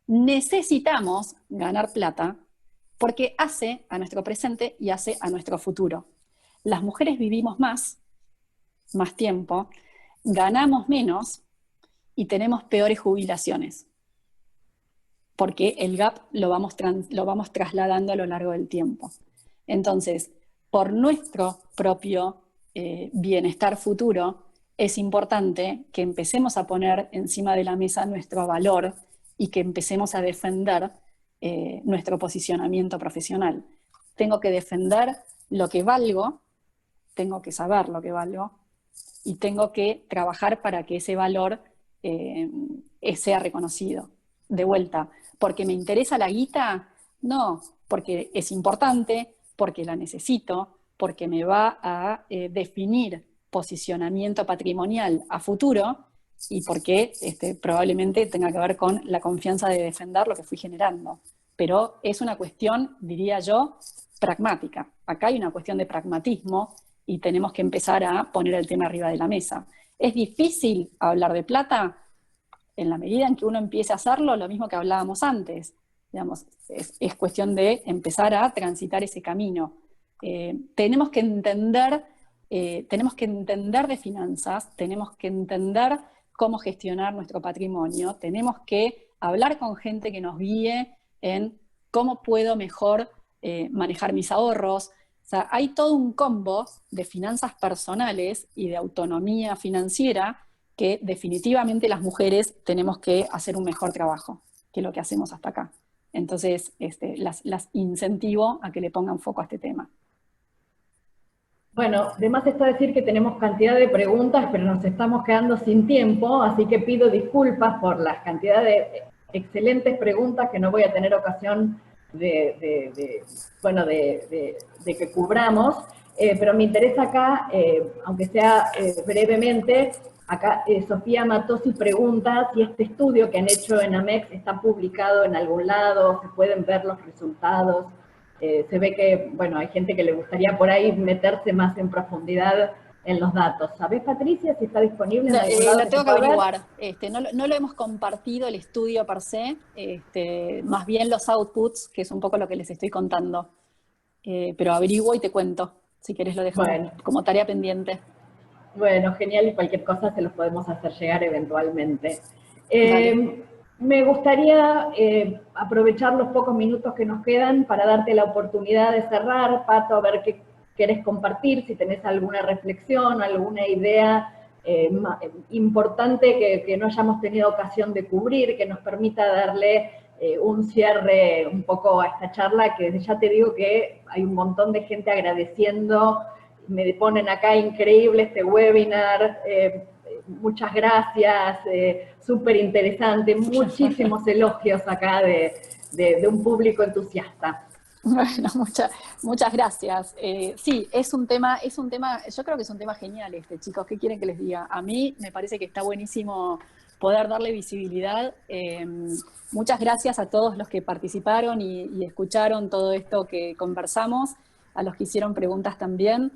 Necesitamos ganar plata porque hace a nuestro presente y hace a nuestro futuro. Las mujeres vivimos más tiempo, ganamos menos y tenemos peores jubilaciones, porque el gap lo vamos trasladando a lo largo del tiempo. Entonces, por nuestro propio bienestar futuro, es importante que empecemos a poner encima de la mesa nuestro valor y que empecemos a defender nuestro posicionamiento profesional. Tengo que defender lo que valgo, tengo que saber lo que valgo y tengo que trabajar para que ese valor sea reconocido. De vuelta, ¿porque me interesa la guita? No, porque es importante, porque la necesito, porque me va a definir posicionamiento patrimonial a futuro y porque probablemente tenga que ver con la confianza de defender lo que fui generando. Pero es una cuestión, diría yo, pragmática. Acá hay una cuestión de pragmatismo y tenemos que empezar a poner el tema arriba de la mesa. ¿Es difícil hablar de plata? En la medida en que uno empiece a hacerlo, lo mismo que hablábamos antes. Digamos, es cuestión de empezar a transitar ese camino. Tenemos que entender de finanzas, tenemos que entender cómo gestionar nuestro patrimonio, tenemos que hablar con gente que nos guíe en cómo puedo mejor manejar mis ahorros. O sea, hay todo un combo de finanzas personales y de autonomía financiera que definitivamente las mujeres tenemos que hacer un mejor trabajo que lo que hacemos hasta acá. Entonces, las incentivo a que le pongan foco a este tema. Bueno, de más está decir que tenemos cantidad de preguntas, pero nos estamos quedando sin tiempo, así que pido disculpas por la cantidad de excelentes preguntas que no voy a tener ocasión de que cubramos, pero me interesa acá, aunque sea brevemente, acá Sofía Matosi pregunta si este estudio que han hecho en AMEX está publicado en algún lado, se pueden ver los resultados. Se ve que, bueno, hay gente que le gustaría por ahí meterse más en profundidad en los datos. ¿Sabés, Patricia, si está disponible en algún lado? Lo tengo que averiguar. No lo hemos compartido el estudio per se, más bien los outputs, que es un poco lo que les estoy contando. Pero averiguo y te cuento. Si querés lo dejo como tarea pendiente. Bueno, genial, y cualquier cosa se los podemos hacer llegar eventualmente. Me gustaría aprovechar los pocos minutos que nos quedan para darte la oportunidad de cerrar, Pato, a ver qué querés compartir, si tenés alguna reflexión, alguna idea importante que no hayamos tenido ocasión de cubrir, que nos permita darle un cierre un poco a esta charla, que ya te digo que hay un montón de gente agradeciendo, me ponen acá increíble este webinar, muchas gracias, súper interesante, muchísimos elogios acá de un público entusiasta. Bueno, muchas gracias. Sí, es un tema, yo creo que es un tema genial chicos, ¿qué quieren que les diga? A mí me parece que está buenísimo poder darle visibilidad. Muchas gracias a todos los que participaron y escucharon todo esto que conversamos, a los que hicieron preguntas también.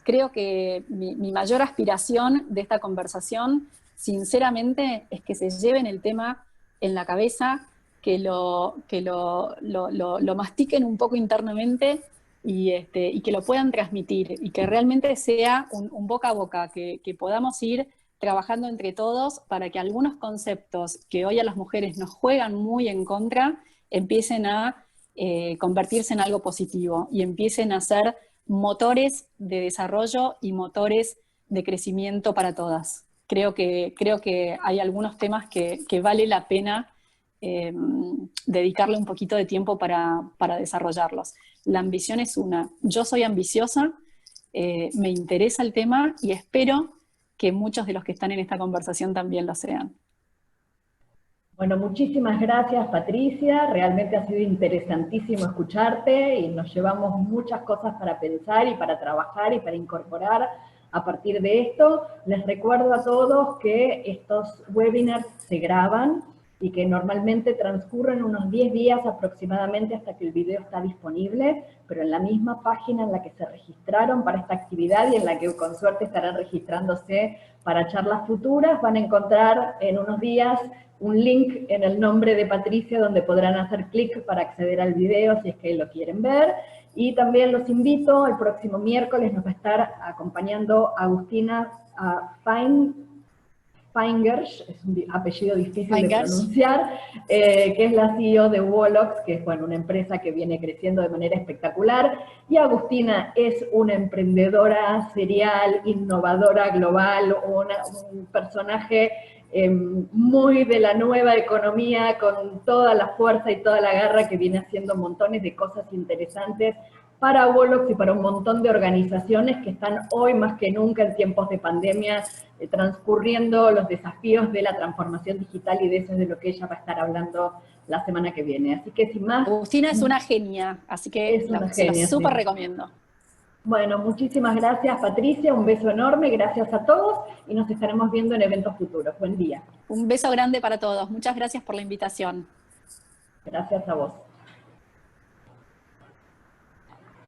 creo que mi mayor aspiración de esta conversación, sinceramente, es que se lleven el tema en la cabeza, que lo mastiquen un poco internamente y que lo puedan transmitir, y que realmente sea un boca a boca, que podamos ir trabajando entre todos para que algunos conceptos que hoy a las mujeres nos juegan muy en contra empiecen a convertirse en algo positivo y empiecen a ser motores de desarrollo y motores de crecimiento para todas. Creo que hay algunos temas que vale la pena dedicarle un poquito de tiempo para desarrollarlos. La ambición es una. Yo soy ambiciosa, me interesa el tema y espero que muchos de los que están en esta conversación también lo sean. Bueno, muchísimas gracias, Patricia. Realmente ha sido interesantísimo escucharte y nos llevamos muchas cosas para pensar y para trabajar y para incorporar a partir de esto. Les recuerdo a todos que estos webinars se graban y que normalmente transcurren unos 10 días aproximadamente hasta que el video está disponible, pero en la misma página en la que se registraron para esta actividad y en la que con suerte estarán registrándose para charlas futuras, van a encontrar en unos días un link en el nombre de Patricia donde podrán hacer clic para acceder al video si es que lo quieren ver. Y también los invito, el próximo miércoles nos va a estar acompañando Agustina Feingersh, es un apellido difícil de pronunciar, que es la CEO de Wolox, que es una empresa que viene creciendo de manera espectacular. Y Agustina es una emprendedora serial, innovadora global, un personaje muy de la nueva economía, con toda la fuerza y toda la garra, que viene haciendo montones de cosas interesantes para Wolox y para un montón de organizaciones que están hoy más que nunca en tiempos de pandemia transcurriendo los desafíos de la transformación digital, y de eso es de lo que ella va a estar hablando la semana que viene. Así que sin más... Agustina es una genia, así que se la súper recomiendo. Bueno, muchísimas gracias, Patricia, un beso enorme, gracias a todos y nos estaremos viendo en eventos futuros. Buen día. Un beso grande para todos, muchas gracias por la invitación. Gracias a vos.